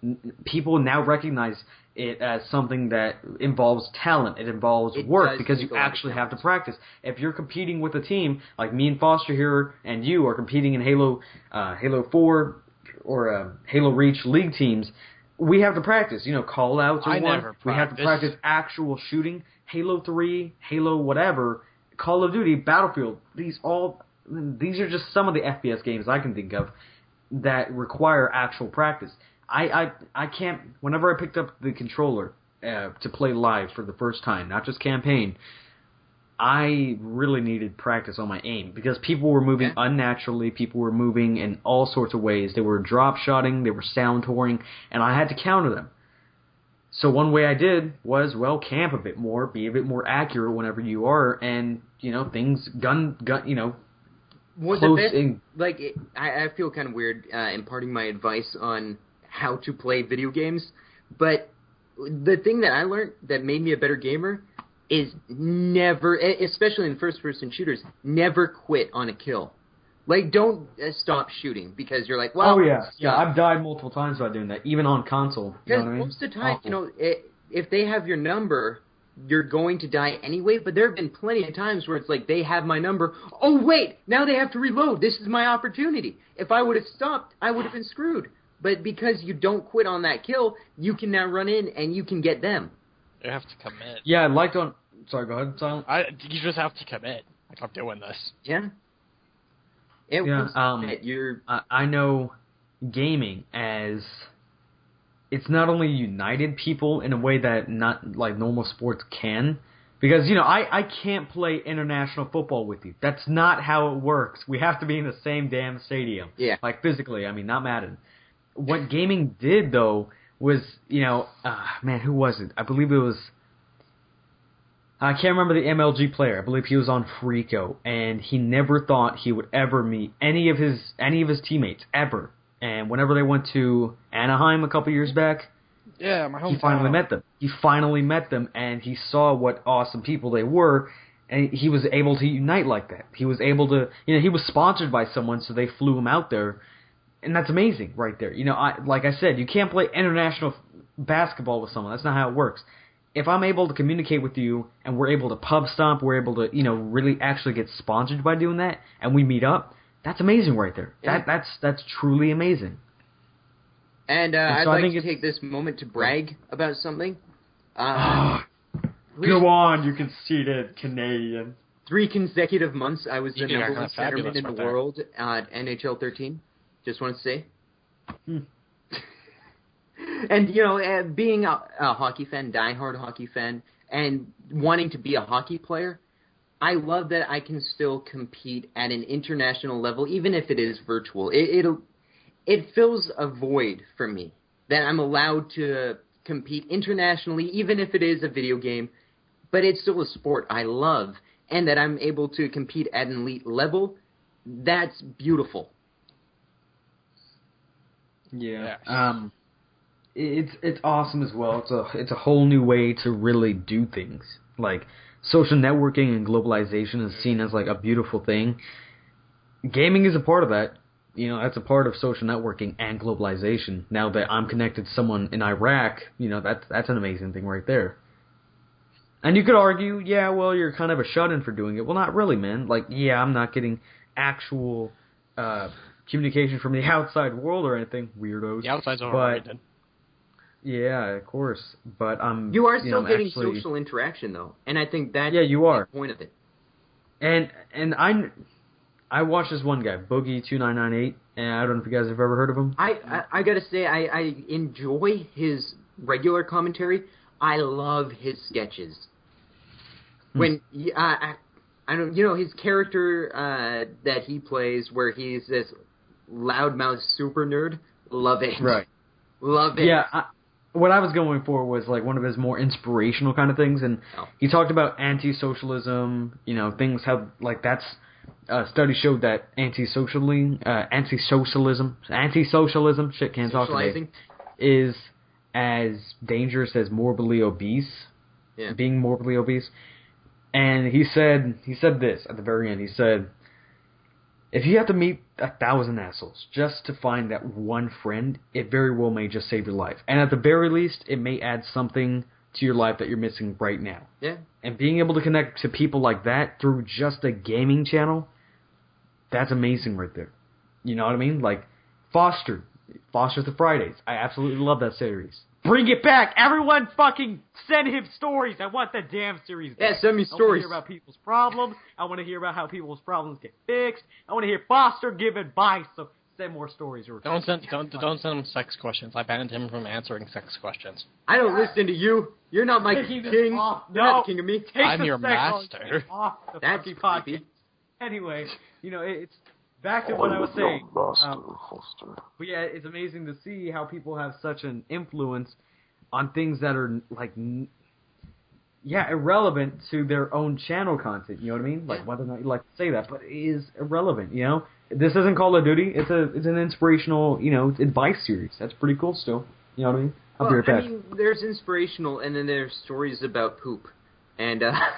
Speaker 3: People now recognize it as something that involves talent, it involves work, because you actually have to practice. If you're competing with a team, like me and Foster here and you are competing in Halo 4 or Halo Reach League teams, we have to practice. Call outs are one. We have to practice actual shooting. Halo 3, Halo whatever, Call of Duty, Battlefield, these are just some of the FPS games I can think of that require actual practice. I can't, whenever I picked up the controller to play live for the first time, not just campaign, I really needed practice on my aim, because people were moving unnaturally, people were moving in all sorts of ways. They were drop-shotting, they were sound-touring, and I had to counter them. So one way I did was, camp a bit more, be a bit more accurate whenever you are, and, things,
Speaker 5: Was
Speaker 3: close
Speaker 5: it
Speaker 3: in.
Speaker 5: Like, I feel kind of weird imparting my advice on how to play video games, but the thing that I learned that made me a better gamer is never, especially in first-person shooters, never quit on a kill. Like, don't stop shooting because you're like,
Speaker 3: I've died multiple times by doing that, even on console.
Speaker 5: Because most of the time, if they have your number, you're going to die anyway. But there have been plenty of times where it's like, they have my number. Oh wait, now they have to reload. This is my opportunity. If I would have stopped, I would have been screwed. But because you don't quit on that kill, you can now run in and you can get them.
Speaker 2: You have to commit.
Speaker 3: Yeah, sorry, go ahead, Silent.
Speaker 2: You just have to commit. Like, I'm doing this.
Speaker 5: Yeah.
Speaker 3: I know gaming as it's not only united people in a way that not like normal sports can, because I can't play international football with you. That's not how it works. We have to be in the same damn stadium.
Speaker 5: Yeah.
Speaker 3: Like physically, not Madden. What gaming did though was, who was it? I believe it was. I can't remember the MLG player. I believe he was on Frico, and he never thought he would ever meet any of his teammates ever. And whenever they went to Anaheim a couple years back,
Speaker 2: my hometown,
Speaker 3: he finally met them. He finally met them, and he saw what awesome people they were, and he was able to unite like that. He was able to, he was sponsored by someone, so they flew him out there, and that's amazing right there. Like I said, you can't play international basketball with someone. That's not how it works. If I'm able to communicate with you and we're able to pub stomp, we're able to, really actually get sponsored by doing that, and we meet up, that's amazing right there. Yeah. That's truly amazing.
Speaker 5: And I'd like to take this moment to brag about something.
Speaker 3: Go on, you conceited Canadian.
Speaker 5: 3 consecutive months I was the number one centerman in the
Speaker 2: there.
Speaker 5: world at NHL 13. Just want to say. And, being a hockey fan, diehard hockey fan, and wanting to be a hockey player, I love that I can still compete at an international level, even if it is virtual. It fills a void for me that I'm allowed to compete internationally, even if it is a video game, but it's still a sport I love, and that I'm able to compete at an elite level. That's beautiful.
Speaker 3: Yeah. It's awesome as well. It's a whole new way to really do things. Like, social networking and globalization is seen as like a beautiful thing. Gaming is a part of that. That's a part of social networking and globalization. Now that I'm connected to someone in Iraq, that's an amazing thing right there. And you could argue, you're kind of a shut-in for doing it. Well, not really, man. Like, I'm not getting actual communication from the outside world or anything. Weirdos.
Speaker 2: The outside's overrated.
Speaker 3: Yeah, of course, but
Speaker 5: you are still getting social interaction though, and I think that's
Speaker 3: you are.
Speaker 5: the point of it.
Speaker 3: And I watched this one guy, Boogie2998, and I don't know if you guys have ever heard of him.
Speaker 5: I gotta say I enjoy his regular commentary. I love his sketches. When I don't, his character that he plays, where he's this loudmouth super nerd. Love it.
Speaker 3: Right.
Speaker 5: Love it.
Speaker 3: Yeah. What I was going for was like one of his more inspirational kind of things, and he talked about anti-socialism. Things how like that's. Studies showed that anti-socialism, shit, can't talk today, is as dangerous as morbidly obese.
Speaker 5: Yeah.
Speaker 3: Being morbidly obese. And he said this at the very end. He said, if you have to meet 1,000 assholes just to find that one friend, it very well may just save your life. And at the very least, it may add something to your life that you're missing right now.
Speaker 5: Yeah. And
Speaker 3: being able to connect to people like that through just a gaming channel, that's amazing right there. You know what I mean? Like, Foster the Fridays. I absolutely love that series. Bring it back! Everyone fucking send him stories! I want that damn series back.
Speaker 5: Yeah, send me stories.
Speaker 3: I want to hear about people's problems. I want to hear about how people's problems get fixed. I want to hear Foster give advice. So send more stories.
Speaker 2: Don't send him sex questions. I banned him from answering sex questions.
Speaker 5: I don't listen to you. You're not my king. You're not the king of me.
Speaker 2: I'm your master.
Speaker 3: Off the
Speaker 5: That's
Speaker 3: fucking podcast. Anyway, it's back to what I was saying. But yeah, it's amazing to see how people have such an influence on things that are like, irrelevant to their own channel content. You know what I mean? Like whether or not you like to say that, but it is irrelevant. This isn't Call of Duty. It's an inspirational, advice series. That's pretty cool. Still, you know what I mean? I'll be right back.
Speaker 5: I mean, there's inspirational, and then there's stories about poop, and
Speaker 2: I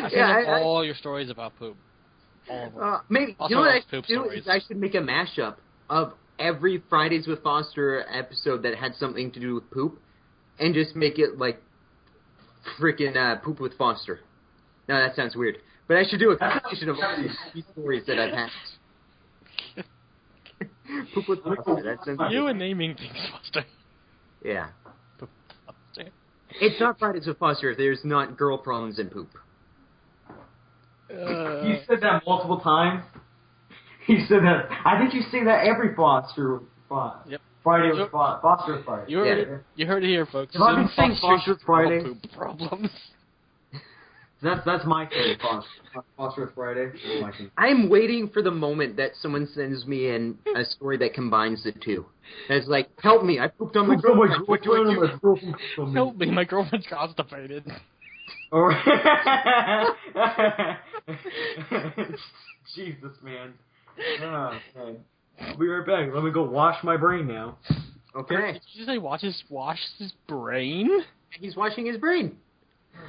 Speaker 2: think all your stories about poop. All of them.
Speaker 5: Maybe
Speaker 2: Also,
Speaker 5: what I
Speaker 2: poop
Speaker 5: should do
Speaker 2: stories.
Speaker 5: is I should make a mashup of every Fridays with Foster episode that had something to do with poop, and just make it like freaking Poop with Foster. No, that sounds weird, but I should do a compilation of all these stories that I've had. Poop with Foster. That sounds
Speaker 2: You
Speaker 5: weird.
Speaker 2: and naming things, Foster.
Speaker 5: Yeah.
Speaker 2: Poop Foster.
Speaker 5: It's not Fridays with Foster if there's not girl problems and poop.
Speaker 3: You said that multiple times. You said that. I think you say that every Foster.
Speaker 2: Yep.
Speaker 3: Friday with Foster Friday.
Speaker 2: You heard it here, folks.
Speaker 3: If I've been saying
Speaker 2: Foster's
Speaker 3: Foster Friday.
Speaker 2: poop problems.
Speaker 3: That's my thing, Foster Friday. That's my thing.
Speaker 5: I'm waiting for the moment that someone sends me in a story that combines the two. And it's like, help me, I pooped on my girlfriend. What do I do?
Speaker 2: Help me, my girlfriend's constipated.
Speaker 3: All right. Jesus, man. Oh, man. I'll be right back. Let me go wash my brain now.
Speaker 5: Okay.
Speaker 2: Did you say wash his brain?
Speaker 5: He's washing his brain.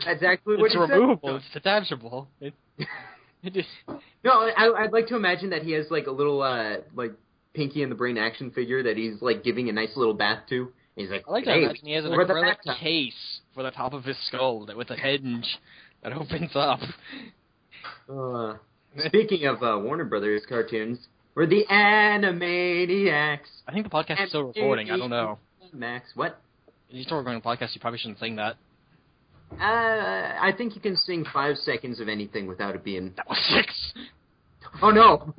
Speaker 5: That's actually what
Speaker 2: It's
Speaker 5: he
Speaker 2: removable.
Speaker 5: said.
Speaker 2: It's detachable. It is.
Speaker 5: No, I'd like to imagine that he has like a little like Pinky and the Brain action figure that he's like giving a nice little bath to. He's like,
Speaker 2: I like to
Speaker 5: hey,
Speaker 2: imagine he has an
Speaker 5: where's the
Speaker 2: acrylic
Speaker 5: bathtub?
Speaker 2: case for the top of his skull with a hinge that opens up.
Speaker 5: Speaking of Warner Brothers cartoons, we're the Animaniacs.
Speaker 2: I think the podcast is still recording. I don't know.
Speaker 5: Max, what?
Speaker 2: If you're still recording a podcast, you probably shouldn't sing that.
Speaker 5: I think you can sing 5 seconds of anything without it being...
Speaker 2: That was 6.
Speaker 5: Oh, no!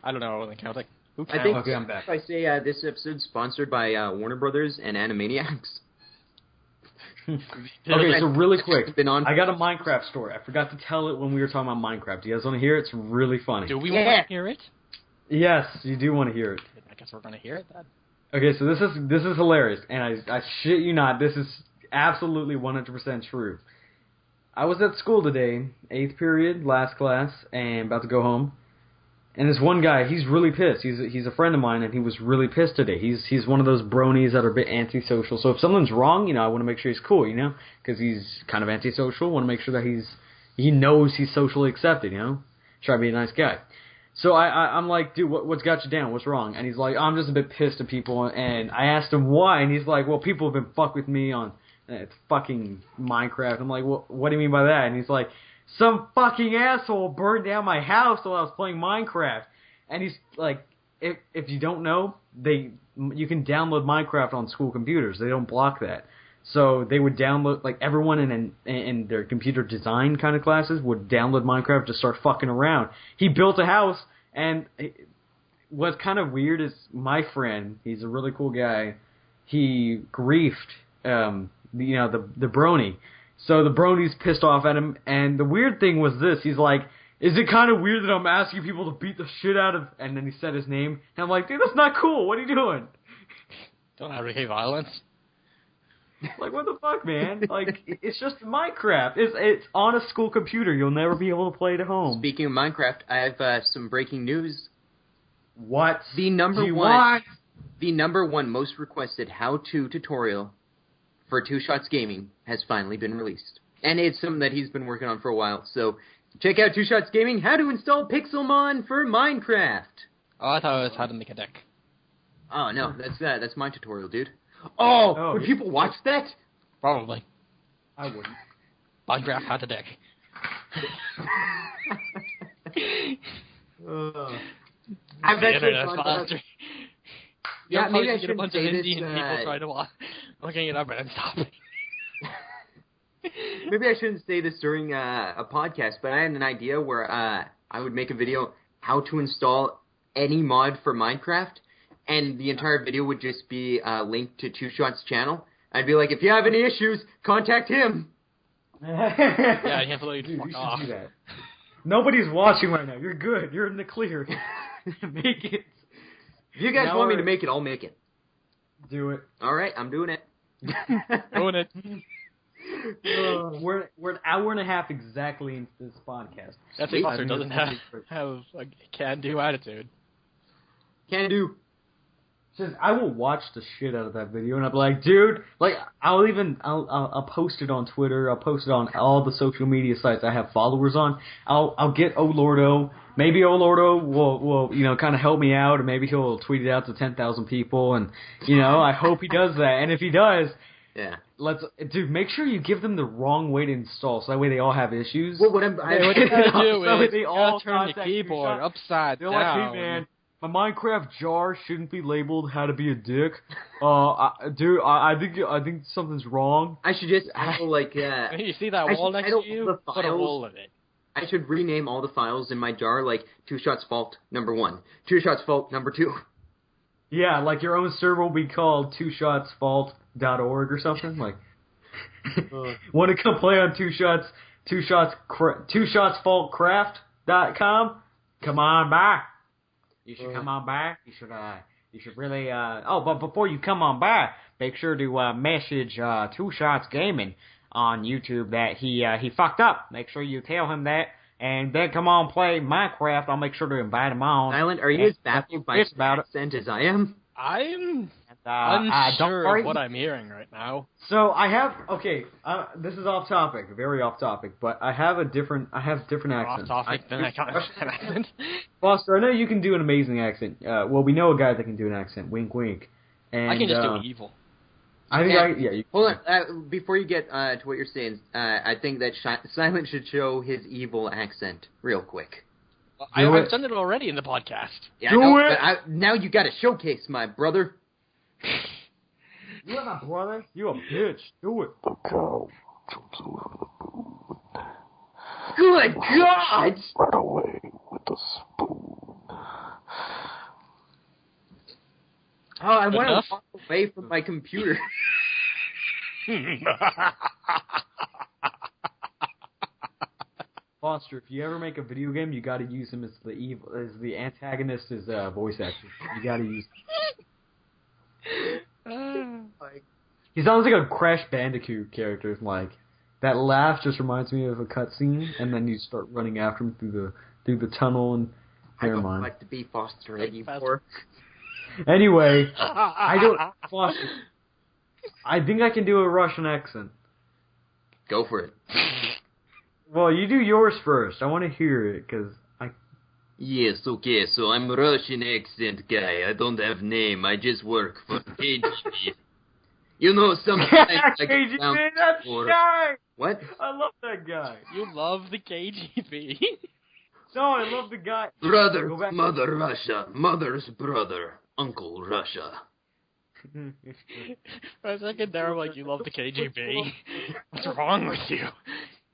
Speaker 2: I don't know. Like, counting. Who
Speaker 5: I think
Speaker 2: counts?
Speaker 3: Okay, I'm back.
Speaker 5: if I say this episode's sponsored by Warner Brothers and Animaniacs.
Speaker 3: Okay, so really quick,
Speaker 5: Been on.
Speaker 3: I got a Minecraft story. I forgot to tell it when we were talking about Minecraft. Do you guys want to hear it? It's really funny.
Speaker 2: Do we
Speaker 5: Yeah.
Speaker 2: want to hear it?
Speaker 3: Yes, you do want to hear it.
Speaker 2: I guess we're going to hear it then.
Speaker 3: Okay, so this is hilarious, and I shit you not, this is absolutely 100% true. I was at school today, 8th period, last class, and about to go home. And this one guy, he's really pissed. He's a friend of mine, and he was really pissed today. He's one of those bronies that are a bit antisocial. So if something's wrong, I want to make sure he's cool, because he's kind of antisocial. Want to make sure that he knows he's socially accepted, Try to be a nice guy. So I'm like, dude, what's got you down? What's wrong? And he's like, I'm just a bit pissed at people. And I asked him why, and he's like, well, people have been fuck with me on fucking Minecraft. I'm like, well, what do you mean by that? And he's like, some fucking asshole burned down my house while I was playing Minecraft. And he's like, if you don't know, you can download Minecraft on school computers. They don't block that. So they would download, like everyone in their computer design kind of classes would download Minecraft to start fucking around. He built a house, and what's kind of weird is my friend, he's a really cool guy, he griefed, the brony. So the brony's pissed off at him, and the weird thing was this. He's like, is it kind of weird that I'm asking people to beat the shit out of... And then he said his name, and I'm like, dude, that's not cool. What are you doing?
Speaker 7: Don't advocate violence.
Speaker 3: Like, what the fuck, man? Like, it's just Minecraft. It's on a school computer. You'll never be able to play it at home.
Speaker 5: Speaking of Minecraft, I have some breaking news.
Speaker 3: What?
Speaker 5: The number one most requested how-to tutorial for Two Shots Gaming has finally been released. And it's something that he's been working on for a while. So check out Two Shots Gaming, how to install Pixelmon for Minecraft.
Speaker 7: Oh, I thought it was how to make a deck.
Speaker 5: Oh, no, that's my tutorial, dude. Oh, would people watch that?
Speaker 7: Probably.
Speaker 3: I wouldn't.
Speaker 7: Minecraft how to deck.
Speaker 5: I've
Speaker 7: The
Speaker 5: actually
Speaker 7: internet's
Speaker 5: thought about-
Speaker 7: faster.
Speaker 5: Yeah,
Speaker 7: You'll
Speaker 5: maybe I
Speaker 7: probably get a
Speaker 5: shouldn't
Speaker 7: bunch of
Speaker 5: say this,
Speaker 7: Indian people trying to watch, looking it up and stop.
Speaker 5: Maybe I shouldn't say this during a podcast, but I had an idea where I would make a video how to install any mod for Minecraft, and the entire video would just be linked to Two Shots' channel. I'd be like, if you have any issues, contact him.
Speaker 7: Yeah, I can't believe
Speaker 3: Dude,
Speaker 7: you
Speaker 3: you should
Speaker 7: off.
Speaker 3: do that. Nobody's watching right now. You're good. You're in the clear. Make it.
Speaker 5: If you guys
Speaker 3: Now
Speaker 5: want me to
Speaker 3: we're-
Speaker 5: make it, I'll make it.
Speaker 3: Do it.
Speaker 5: All right, I'm doing it.
Speaker 7: Doing it.
Speaker 3: We're an hour and a half exactly into this podcast.
Speaker 7: That's
Speaker 5: Sweet.
Speaker 7: Foster doesn't have a can-do attitude.
Speaker 5: Can do.
Speaker 3: Says I will watch the shit out of that video, and I'll be like, dude, like I'll post it on Twitter, I'll post it on all the social media sites I have followers on. I'll get Olordo. Maybe Olordo will kind of help me out, and maybe he'll tweet it out to 10,000 people, and I hope he does that. And if he does,
Speaker 5: Yeah.
Speaker 3: dude, make sure you give them the wrong way to install, so that way they all have issues.
Speaker 5: Well, what
Speaker 7: What you gotta do
Speaker 3: So
Speaker 7: is
Speaker 3: they
Speaker 7: you
Speaker 3: all
Speaker 7: gotta turn the
Speaker 3: contact
Speaker 7: keyboard
Speaker 3: you.
Speaker 7: upside
Speaker 3: They're
Speaker 7: down.
Speaker 3: like, hey man, my Minecraft jar shouldn't be labeled "How to Be a Dick." I think something's wrong.
Speaker 5: I should just have like
Speaker 7: You see that
Speaker 5: I
Speaker 7: wall
Speaker 5: should
Speaker 7: next
Speaker 5: title
Speaker 7: to you?
Speaker 5: the
Speaker 7: Put a
Speaker 5: files-
Speaker 7: hole in it.
Speaker 5: I should rename all the files in my jar like Two Shots Fault #1, Two Shots Fault #2.
Speaker 3: Yeah, like your own server will be called twoshotsfault.org or something. Like, want to come play on twoshotsfaultcraft.com? Come on by. You should come on by. You should really. But before you come on by, make sure to message Two Shots Gaming on YouTube that he fucked up. Make sure you tell him that, and then come on play Minecraft. I'll make sure to invite him on.
Speaker 5: Silent, are you as baffled by
Speaker 3: It's about it.
Speaker 5: accent as I am?
Speaker 7: I'm
Speaker 3: Don't
Speaker 7: unsure
Speaker 3: worry.
Speaker 7: of what I'm hearing right now.
Speaker 3: So I have this is off topic, very off topic, but I have different accents.
Speaker 7: Off topic, then I can't understand accent.
Speaker 3: Foster, I know you can do an amazing accent. We know a guy that can do an accent. Wink, wink. And
Speaker 7: I can just do evil.
Speaker 3: I think you
Speaker 5: Hold on, before you get to what you're saying, I think that Silent should show his evil accent real quick.
Speaker 7: I've done it already in the podcast.
Speaker 5: Yeah,
Speaker 3: Do
Speaker 5: I know,
Speaker 3: it!
Speaker 5: but now you got to showcase, my brother.
Speaker 3: You're not brother. You a bitch. Do it.
Speaker 6: The cow jumps over the moon.
Speaker 5: Good God!
Speaker 6: Right away with the spoon.
Speaker 5: Oh, I want
Speaker 7: Enough?
Speaker 5: to walk away from my computer.
Speaker 3: Foster, if you ever make a video game, you got to use him as the antagonist, as voice actor. You got to use. He sounds like a Crash Bandicoot character. Like that laugh just reminds me of a cutscene, and then you start running after him through the tunnel. And
Speaker 5: I
Speaker 3: never
Speaker 5: don't
Speaker 3: mind.
Speaker 5: like to be Foster anymore.
Speaker 3: Anyway, I don't. Foster, I think I can do a Russian accent.
Speaker 5: Go for it.
Speaker 3: Well, you do yours first. I want to hear it because I.
Speaker 5: Yes, okay, so I'm a Russian accent guy. I don't have name. I just work for KGB. You know, sometimes I get
Speaker 3: KGB,
Speaker 5: down
Speaker 3: that
Speaker 5: for...
Speaker 3: guy.
Speaker 5: What?
Speaker 3: I love that guy.
Speaker 7: You love the KGB.
Speaker 3: No, I love the guy.
Speaker 5: Brother,
Speaker 3: Go back.
Speaker 5: mother Russia, mother's brother, Uncle Russia.
Speaker 7: For a second there, I'm like, you love the KGB. What's wrong with you?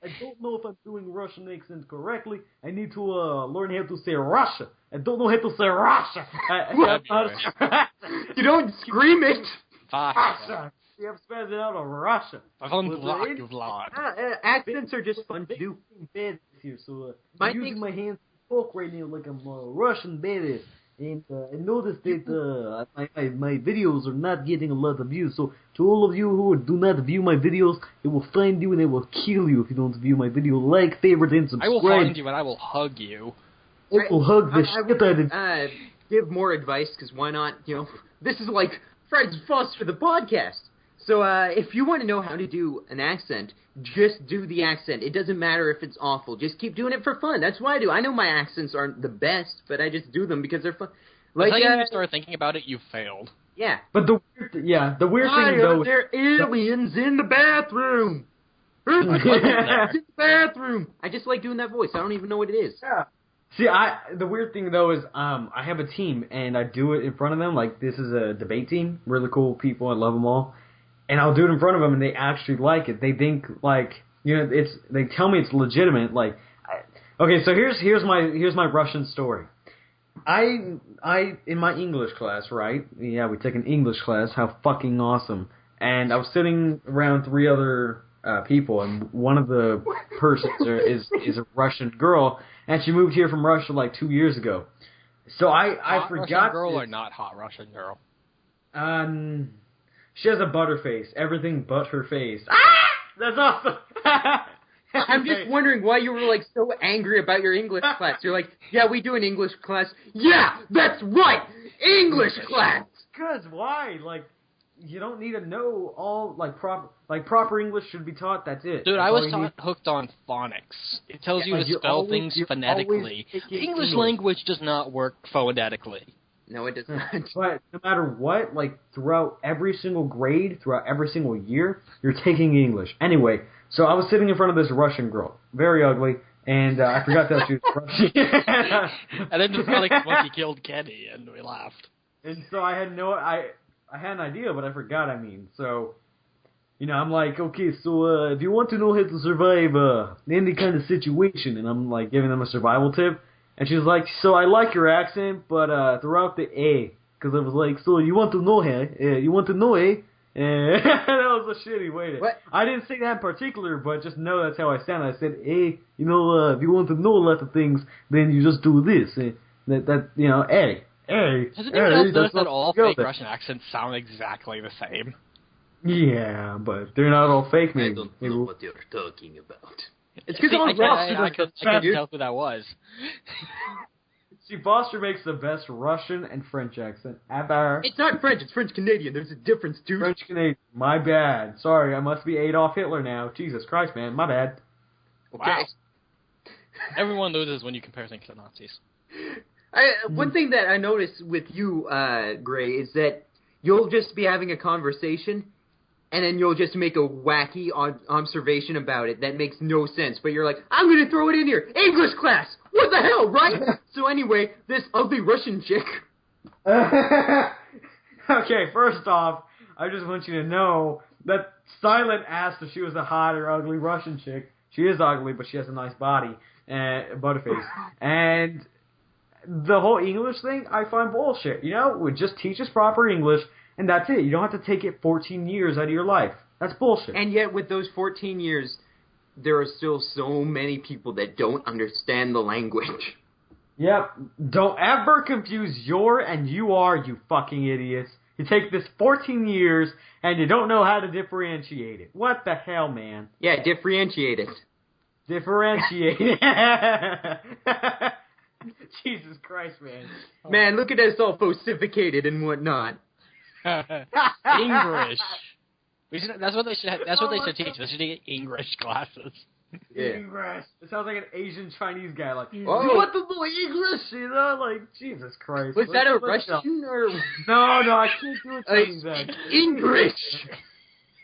Speaker 3: I don't know if I'm doing Russian accent correctly. I need to learn how to say Russia. I don't know how to say Russia. I don't know how to say Russia.
Speaker 5: You don't scream it!
Speaker 7: Fuck.
Speaker 3: Russia. actually have spazzed out of Russia.
Speaker 5: Accents are just fun to do.
Speaker 3: Here, so
Speaker 5: My
Speaker 3: I'm using
Speaker 5: thing-
Speaker 3: my hands to talk right now like I'm a Russian baby. And I noticed that my videos are not getting a lot of views. So to all of you who do not view my videos, it will find you and it will kill you if you don't view my video. Like, favorite, and subscribe.
Speaker 7: I will find you and I will hug you.
Speaker 3: It will hug the
Speaker 5: I
Speaker 3: shit out of you.
Speaker 5: give more advice, because why not? You know, this is like Fred's Foster the podcast. So if you want to know how to do an accent, just do the accent. It doesn't matter if it's awful. Just keep doing it for fun. That's what I do. I know my accents aren't the best, but I just do them because they're fun.
Speaker 2: The second you start thinking about it, you failed.
Speaker 5: Yeah.
Speaker 3: But the weird thing though,
Speaker 5: there aliens in the bathroom? In the bathroom. I just like doing that voice. I don't even know what it is.
Speaker 3: yeah. See, the weird thing though is I have a team and I do it in front of them. Like, this is a debate team, really cool people. I love them all, and I'll do it in front of them and they actually like it. They think like, you know, they tell me it's legitimate. Like, okay, so here's my Russian story. I in my English class, right? Yeah, we take an English class. How fucking awesome! And I was sitting around three other people, and one of the persons is a Russian girl, and she moved here from Russia like 2 years ago. So I
Speaker 7: Hot
Speaker 3: forgot.
Speaker 7: Russian girl or not hot Russian girl?
Speaker 3: She has a butterface. Everything but her face. That's awesome.
Speaker 5: I'm just wondering why you were like so angry about your English class. You're like, yeah, we do an English class. Yeah, that's right, English class.
Speaker 3: Because why? Like, you don't need to know all proper English should be taught. That's it.
Speaker 7: Dude,
Speaker 3: That's
Speaker 7: I
Speaker 3: all
Speaker 7: was
Speaker 3: you need.
Speaker 7: hooked on phonics. It tells
Speaker 3: Yeah,
Speaker 7: you to
Speaker 3: you
Speaker 7: spell
Speaker 3: always-
Speaker 7: things
Speaker 3: you're
Speaker 7: phonetically.
Speaker 3: always
Speaker 7: The
Speaker 3: speaking
Speaker 7: English
Speaker 3: English.
Speaker 7: language does not work phonetically.
Speaker 5: No, it does not.
Speaker 3: But no matter what, like, throughout every single grade, throughout every single year, you're taking English. Anyway, so I was sitting in front of this Russian girl, very ugly, and I forgot that she was Russian.
Speaker 7: And then just like once he killed Kenny, and we laughed.
Speaker 3: And so I had I had an idea, but I forgot. I mean, so, you know, I'm like, okay, so if you want to know how to survive any kind of situation, and I'm like giving them a survival tip, and she's like, so I like your accent, but throughout the A, because I was like, so you want to know, you want to know, And that was a shitty way to.
Speaker 5: What?
Speaker 3: I didn't say that in particular, but just know that's how I sound. I said, hey, you know, if you want to know a lot of things, then you just do this. That you know, hey.
Speaker 7: Has anyone else noticed that all fake
Speaker 3: there.
Speaker 7: Russian accents sound exactly the same?
Speaker 3: Yeah, but they're not all fake.
Speaker 4: I
Speaker 3: Maybe.
Speaker 4: don't know what you're talking about.
Speaker 5: It's because
Speaker 7: See,
Speaker 5: all
Speaker 7: I
Speaker 5: Russians
Speaker 7: couldn't tell who that was.
Speaker 3: See, Foster makes the best Russian and French accent ever.
Speaker 5: It's not French, it's French Canadian. There's a difference, dude.
Speaker 3: French Canadian. My bad. Sorry, I must be Adolf Hitler now. Jesus Christ, man. My bad.
Speaker 5: Okay.
Speaker 7: Wow. Everyone loses when you compare things to Nazis.
Speaker 5: One thing that I noticed with you, Grey, is that you'll just be having a conversation, and then you'll just make a wacky observation about it that makes no sense. But you're like, I'm going to throw it in here. English class! What the hell, right? So anyway, this ugly Russian chick...
Speaker 3: Okay, first off, I just want you to know that Silent asked if she was a hot or ugly Russian chick. She is ugly, but she has a nice body and butterface. And the whole English thing, I find bullshit. You know, we just teach us proper English, and that's it. You don't have to take it 14 years out of your life. That's bullshit.
Speaker 5: And yet, with those 14 years, there are still so many people that don't understand the language.
Speaker 3: Yep. Don't ever confuse your and you are, you fucking idiots. You take this 14 years, and you don't know how to differentiate it. What the hell, man?
Speaker 5: Yeah, differentiate it.
Speaker 3: Differentiate it. Jesus Christ, man.
Speaker 5: Man, look at us all vocificated and whatnot.
Speaker 7: English. That's what they should. That's what they should teach. They should teach English classes.
Speaker 5: Yeah.
Speaker 3: English. It sounds like an Asian Chinese guy. Like,
Speaker 5: Oh.
Speaker 3: you want to know English? You know, like, Jesus Christ.
Speaker 5: Was that a
Speaker 3: Let's go.
Speaker 5: Russian or...
Speaker 3: No, I can't do a Chinese accent.
Speaker 5: English!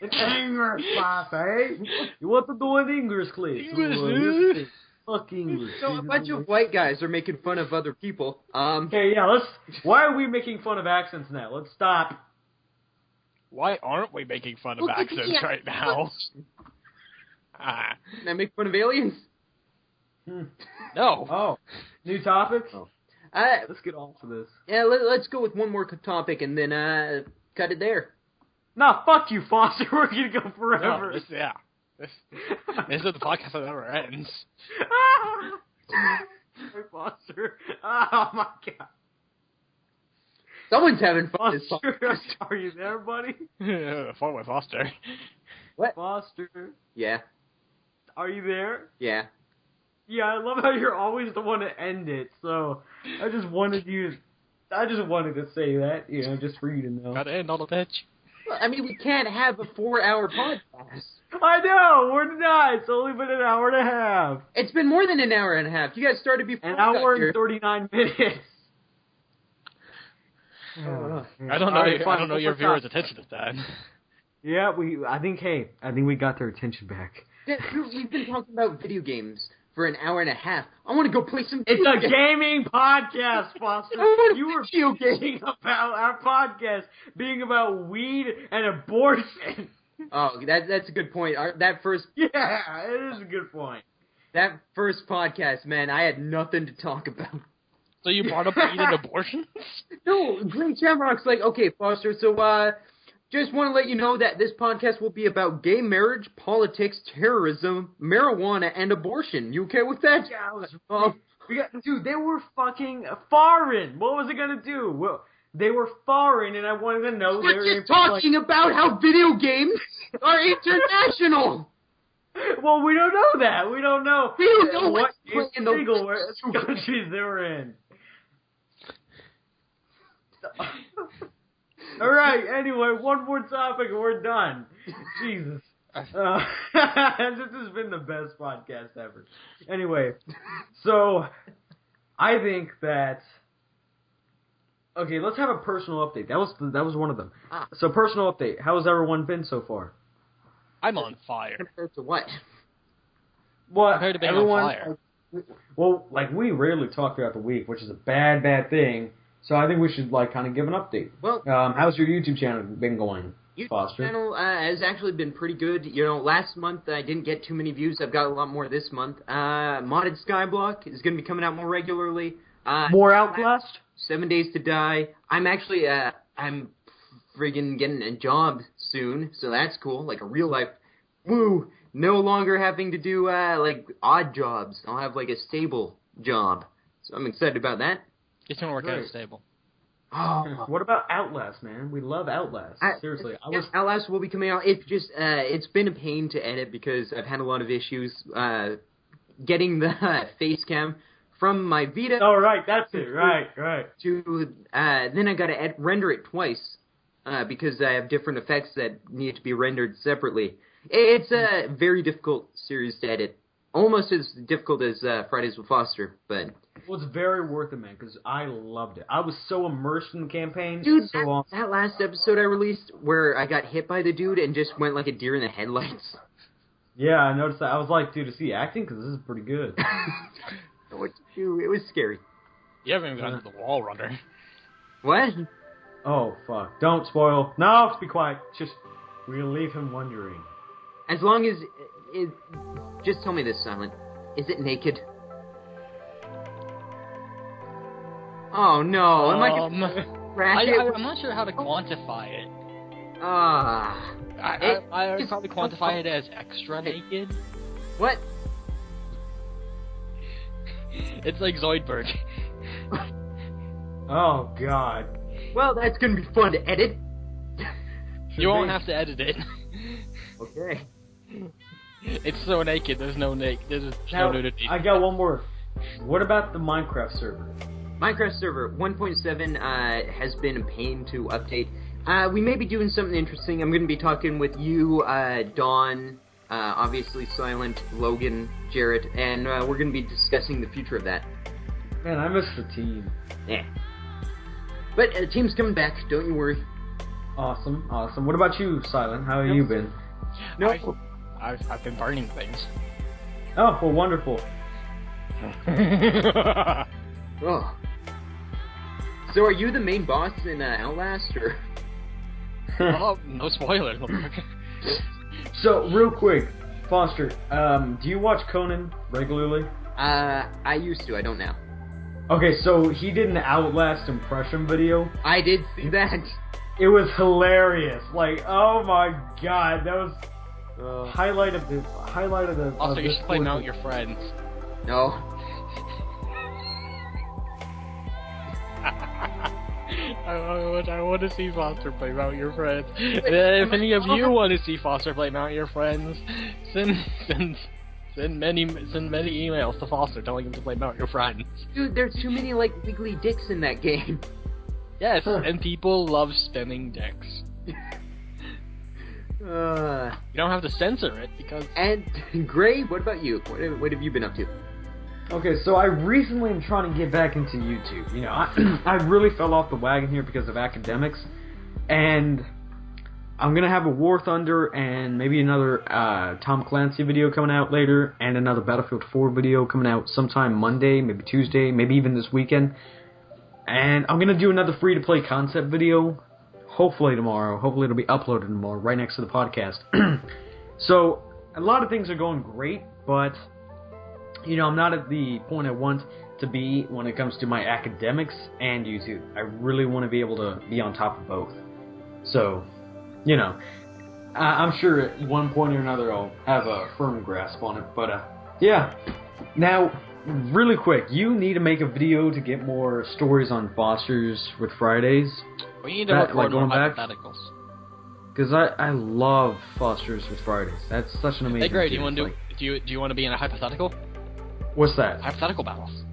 Speaker 3: It's English class, eh? You want to do an English class?
Speaker 7: English,
Speaker 3: Fuck English.
Speaker 5: So a bunch of white guys are making fun of other people.
Speaker 3: Okay, yeah, why are we making fun of accents now? Let's stop.
Speaker 7: Why aren't we making fun of accents right now?
Speaker 5: Can I make fun of aliens?
Speaker 7: No.
Speaker 3: Oh, new topic?
Speaker 5: Oh.
Speaker 3: Let's get on to this.
Speaker 5: Yeah, let's go with one more topic and then cut it there.
Speaker 3: Nah, fuck you, Foster. We're gonna go forever.
Speaker 2: No, this is the podcast that never ends.
Speaker 3: Hey, Foster. Oh my god.
Speaker 5: Someone's having fun. This
Speaker 3: Foster,
Speaker 5: podcast.
Speaker 3: are you there, buddy?
Speaker 2: Fun with Foster.
Speaker 5: What?
Speaker 3: Foster,
Speaker 5: Yeah.
Speaker 3: are you there?
Speaker 5: Yeah.
Speaker 3: Yeah, I love how you're always the one to end it. So I just wanted to say that, just for you to know.
Speaker 2: Gotta end on a pitch.
Speaker 5: Well, I mean, we can't have a 4-hour podcast.
Speaker 3: I know, we're not. It's only been an hour and a half.
Speaker 5: It's been more than an hour and a half. You guys started before.
Speaker 3: An hour and 39 minutes.
Speaker 2: I don't know your viewers' attention span.
Speaker 3: Yeah, I think we got their attention back.
Speaker 5: We've been talking about video games for an hour and a half. I want to go play some
Speaker 3: It's
Speaker 5: video
Speaker 3: a
Speaker 5: games.
Speaker 3: gaming podcast, Foster. You were joking about our podcast being about weed and abortion.
Speaker 5: Oh, that's a good point. That first
Speaker 3: It is a good point.
Speaker 5: That first podcast, man, I had nothing to talk about.
Speaker 2: So you brought up weed and abortion?
Speaker 5: No, GreyShamrock's like, okay, Foster, so, just want to let you know that this podcast will be about gay marriage, politics, terrorism, marijuana, and abortion. You okay with that?
Speaker 3: Dude, they were fucking foreign. What was it gonna do? Well, they were foreign, and I wanted to know.
Speaker 5: We're just talking about how video games are international.
Speaker 3: Well, we don't know that. We don't know.
Speaker 5: We don't know
Speaker 3: what
Speaker 5: what's in the
Speaker 3: legal countries they were in. All right. Anyway, one more topic and we're done. Jesus. This has been the best podcast ever. Anyway, so I think that. Okay, let's have a personal update. That was one of them. So personal update. How has everyone been so far?
Speaker 2: I'm on fire.
Speaker 5: Compared to what?
Speaker 3: Well,
Speaker 2: Compared to being on fire.
Speaker 3: Well, we rarely talk throughout the week, which is a bad thing. So I think we should kind of give an update.
Speaker 5: Well,
Speaker 3: how's your YouTube channel been going,
Speaker 5: YouTube
Speaker 3: Foster?
Speaker 5: channel has actually been pretty good. Last month I didn't get too many views. I've got a lot more this month. Modded Skyblock is going to be coming out more regularly.
Speaker 3: More Outlast?
Speaker 5: 7 Days to Die. I'm actually I'm friggin' getting a job soon, so that's cool. Like a real life. Woo! No longer having to do odd jobs. I'll have a stable job. So I'm excited about that.
Speaker 2: It's gonna work out stable.
Speaker 5: Oh,
Speaker 3: what about Outlast, man? We love Outlast. Seriously,
Speaker 5: Outlast will be coming out. It's just it's been a pain to edit because I've had a lot of issues getting the face cam from my Vita.
Speaker 3: Oh right, that's it. Right.
Speaker 5: To then I got to render it twice because I have different effects that need to be rendered separately. It's a very difficult series to edit. Almost as difficult as Fridays with Foster, but...
Speaker 3: Well, it's very worth it, man, because I loved it. I was so immersed in the campaign.
Speaker 5: Dude,
Speaker 3: so
Speaker 5: that last episode I released where I got hit by the dude and just went like a deer in the headlights.
Speaker 3: Yeah, I noticed that. I was like, dude, is he acting? Because this is pretty good.
Speaker 5: What to do? It was scary.
Speaker 2: You haven't even gotten to the wall runner.
Speaker 5: What?
Speaker 3: Oh, fuck. Don't spoil. No, be quiet. Just, we'll leave him wondering.
Speaker 5: As long as... just tell me this, Silent. Is it naked? Oh, no. Am I gonna crash it?
Speaker 7: I'm not sure how to quantify it.
Speaker 2: I would probably quantify it as extra naked.
Speaker 5: What?
Speaker 2: It's like Zoidberg.
Speaker 3: Oh, God.
Speaker 5: Well, that's gonna be fun to edit.
Speaker 2: You won't have to edit it.
Speaker 5: Okay.
Speaker 2: It's so naked, there's no nudity.
Speaker 3: I got one more. What about the Minecraft server?
Speaker 5: Minecraft server 1.7 has been a pain to update. We may be doing something interesting. I'm going to be talking with you, Dawn, obviously Silent, Logan, Jarrett, and we're going to be discussing the future of that.
Speaker 3: Man, I miss the team.
Speaker 5: Yeah. But the team's coming back, don't you worry.
Speaker 3: Awesome. What about you, Silent? How have you been?
Speaker 5: No.
Speaker 2: I've been burning things.
Speaker 3: Oh, well, wonderful.
Speaker 5: Oh. So are you the main boss in Outlast, or?
Speaker 2: Oh, no spoilers.
Speaker 3: So, real quick, Foster, do you watch Conan regularly?
Speaker 5: I used to, I don't now.
Speaker 3: Okay, so he did an Outlast impression video.
Speaker 5: I did see that.
Speaker 3: It was hilarious. Like, oh my god, that was highlight of the
Speaker 7: Also, you
Speaker 3: this
Speaker 7: should play
Speaker 3: quarter.
Speaker 7: Mount Your Friends.
Speaker 5: No.
Speaker 7: I want to see Foster play Mount Your Friends. If any of you want to see Foster play Mount Your Friends, send many emails to Foster telling him to play Mount Your Friends.
Speaker 5: Dude, there's too many, like, wiggly dicks in that game.
Speaker 7: Yes, and people love spinning dicks.
Speaker 5: Uh,
Speaker 7: You don't have to censor it because
Speaker 5: and, Gray, what about you? What have you been up to?
Speaker 3: Okay, so I recently am trying to get back into YouTube. You know, I really fell off the wagon here because of academics, and I'm gonna have a War Thunder and maybe another Tom Clancy video coming out later, and another Battlefield 4 video coming out sometime Monday, maybe Tuesday, maybe even this weekend. And I'm gonna do another free-to-play concept video, hopefully tomorrow. Hopefully it'll be uploaded tomorrow, right next to the podcast. So a lot of things are going great, but you know, I'm not at the point I want to be when it comes to my academics and YouTube. I really want to be able to be on top of both. So, you know, I'm sure at one point or another I'll have a firm grasp on it. But, yeah. Now, really quick, you need to make a video to get more stories on Fosters with Fridays.
Speaker 7: we need to record more
Speaker 3: going back?
Speaker 7: hypotheticals.
Speaker 3: Because I love Fosters with Fridays. That's such an amazing
Speaker 7: Hey, Gray, do you
Speaker 3: series.
Speaker 7: want to do you want to be in a hypothetical?
Speaker 3: What's that?
Speaker 7: Hypothetical battles.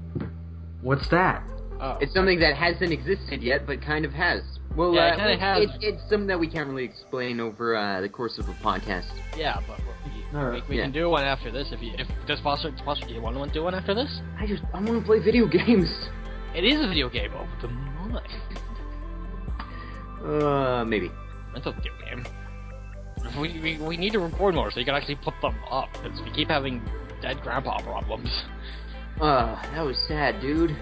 Speaker 3: What's that?
Speaker 7: Oh.
Speaker 5: It's something that hasn't existed yet, but kind of has. Well,
Speaker 7: Yeah, it kinda has.
Speaker 5: It's something that we can't really explain over the course of a podcast.
Speaker 7: Yeah, but
Speaker 3: Alright.
Speaker 7: we
Speaker 5: Yeah.
Speaker 7: can do one after this. Does Foster, do you want to do one after this?
Speaker 5: I want to play video games.
Speaker 7: It is a video game. Oh, come on.
Speaker 5: Maybe.
Speaker 7: It's a video game. We need to record more so you can actually put them up, because we keep having dead grandpa problems.
Speaker 5: That was sad, dude.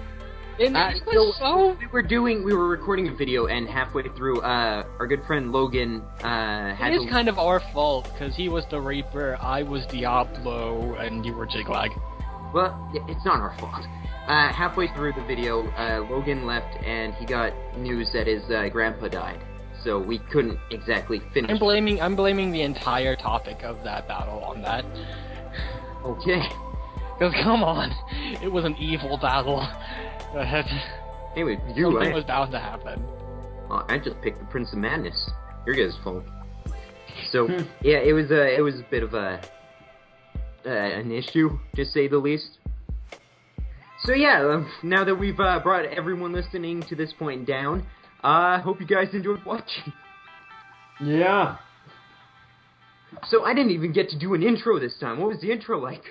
Speaker 7: And it was so...
Speaker 5: We were recording a video, and halfway through, our good friend Logan had
Speaker 7: It is
Speaker 5: to...
Speaker 7: kind of our fault, because he was the Reaper, I was Diablo, and you were Jiglag.
Speaker 5: Well, it's not our fault. Halfway through the video, Logan left, and he got news that his grandpa died. So we couldn't exactly finish.
Speaker 7: I'm blaming the entire topic of that battle on that.
Speaker 5: Okay.
Speaker 7: Because come on, it was an evil battle.
Speaker 5: Anyway,
Speaker 7: Something was bound to happen.
Speaker 5: I just picked the Prince of Madness. Your guys' fault. So yeah, it was a bit of an issue, to say the least. So yeah, now that we've brought everyone listening to this point down, I hope you guys enjoyed watching.
Speaker 3: Yeah.
Speaker 5: So I didn't even get to do an intro this time. What was the intro like?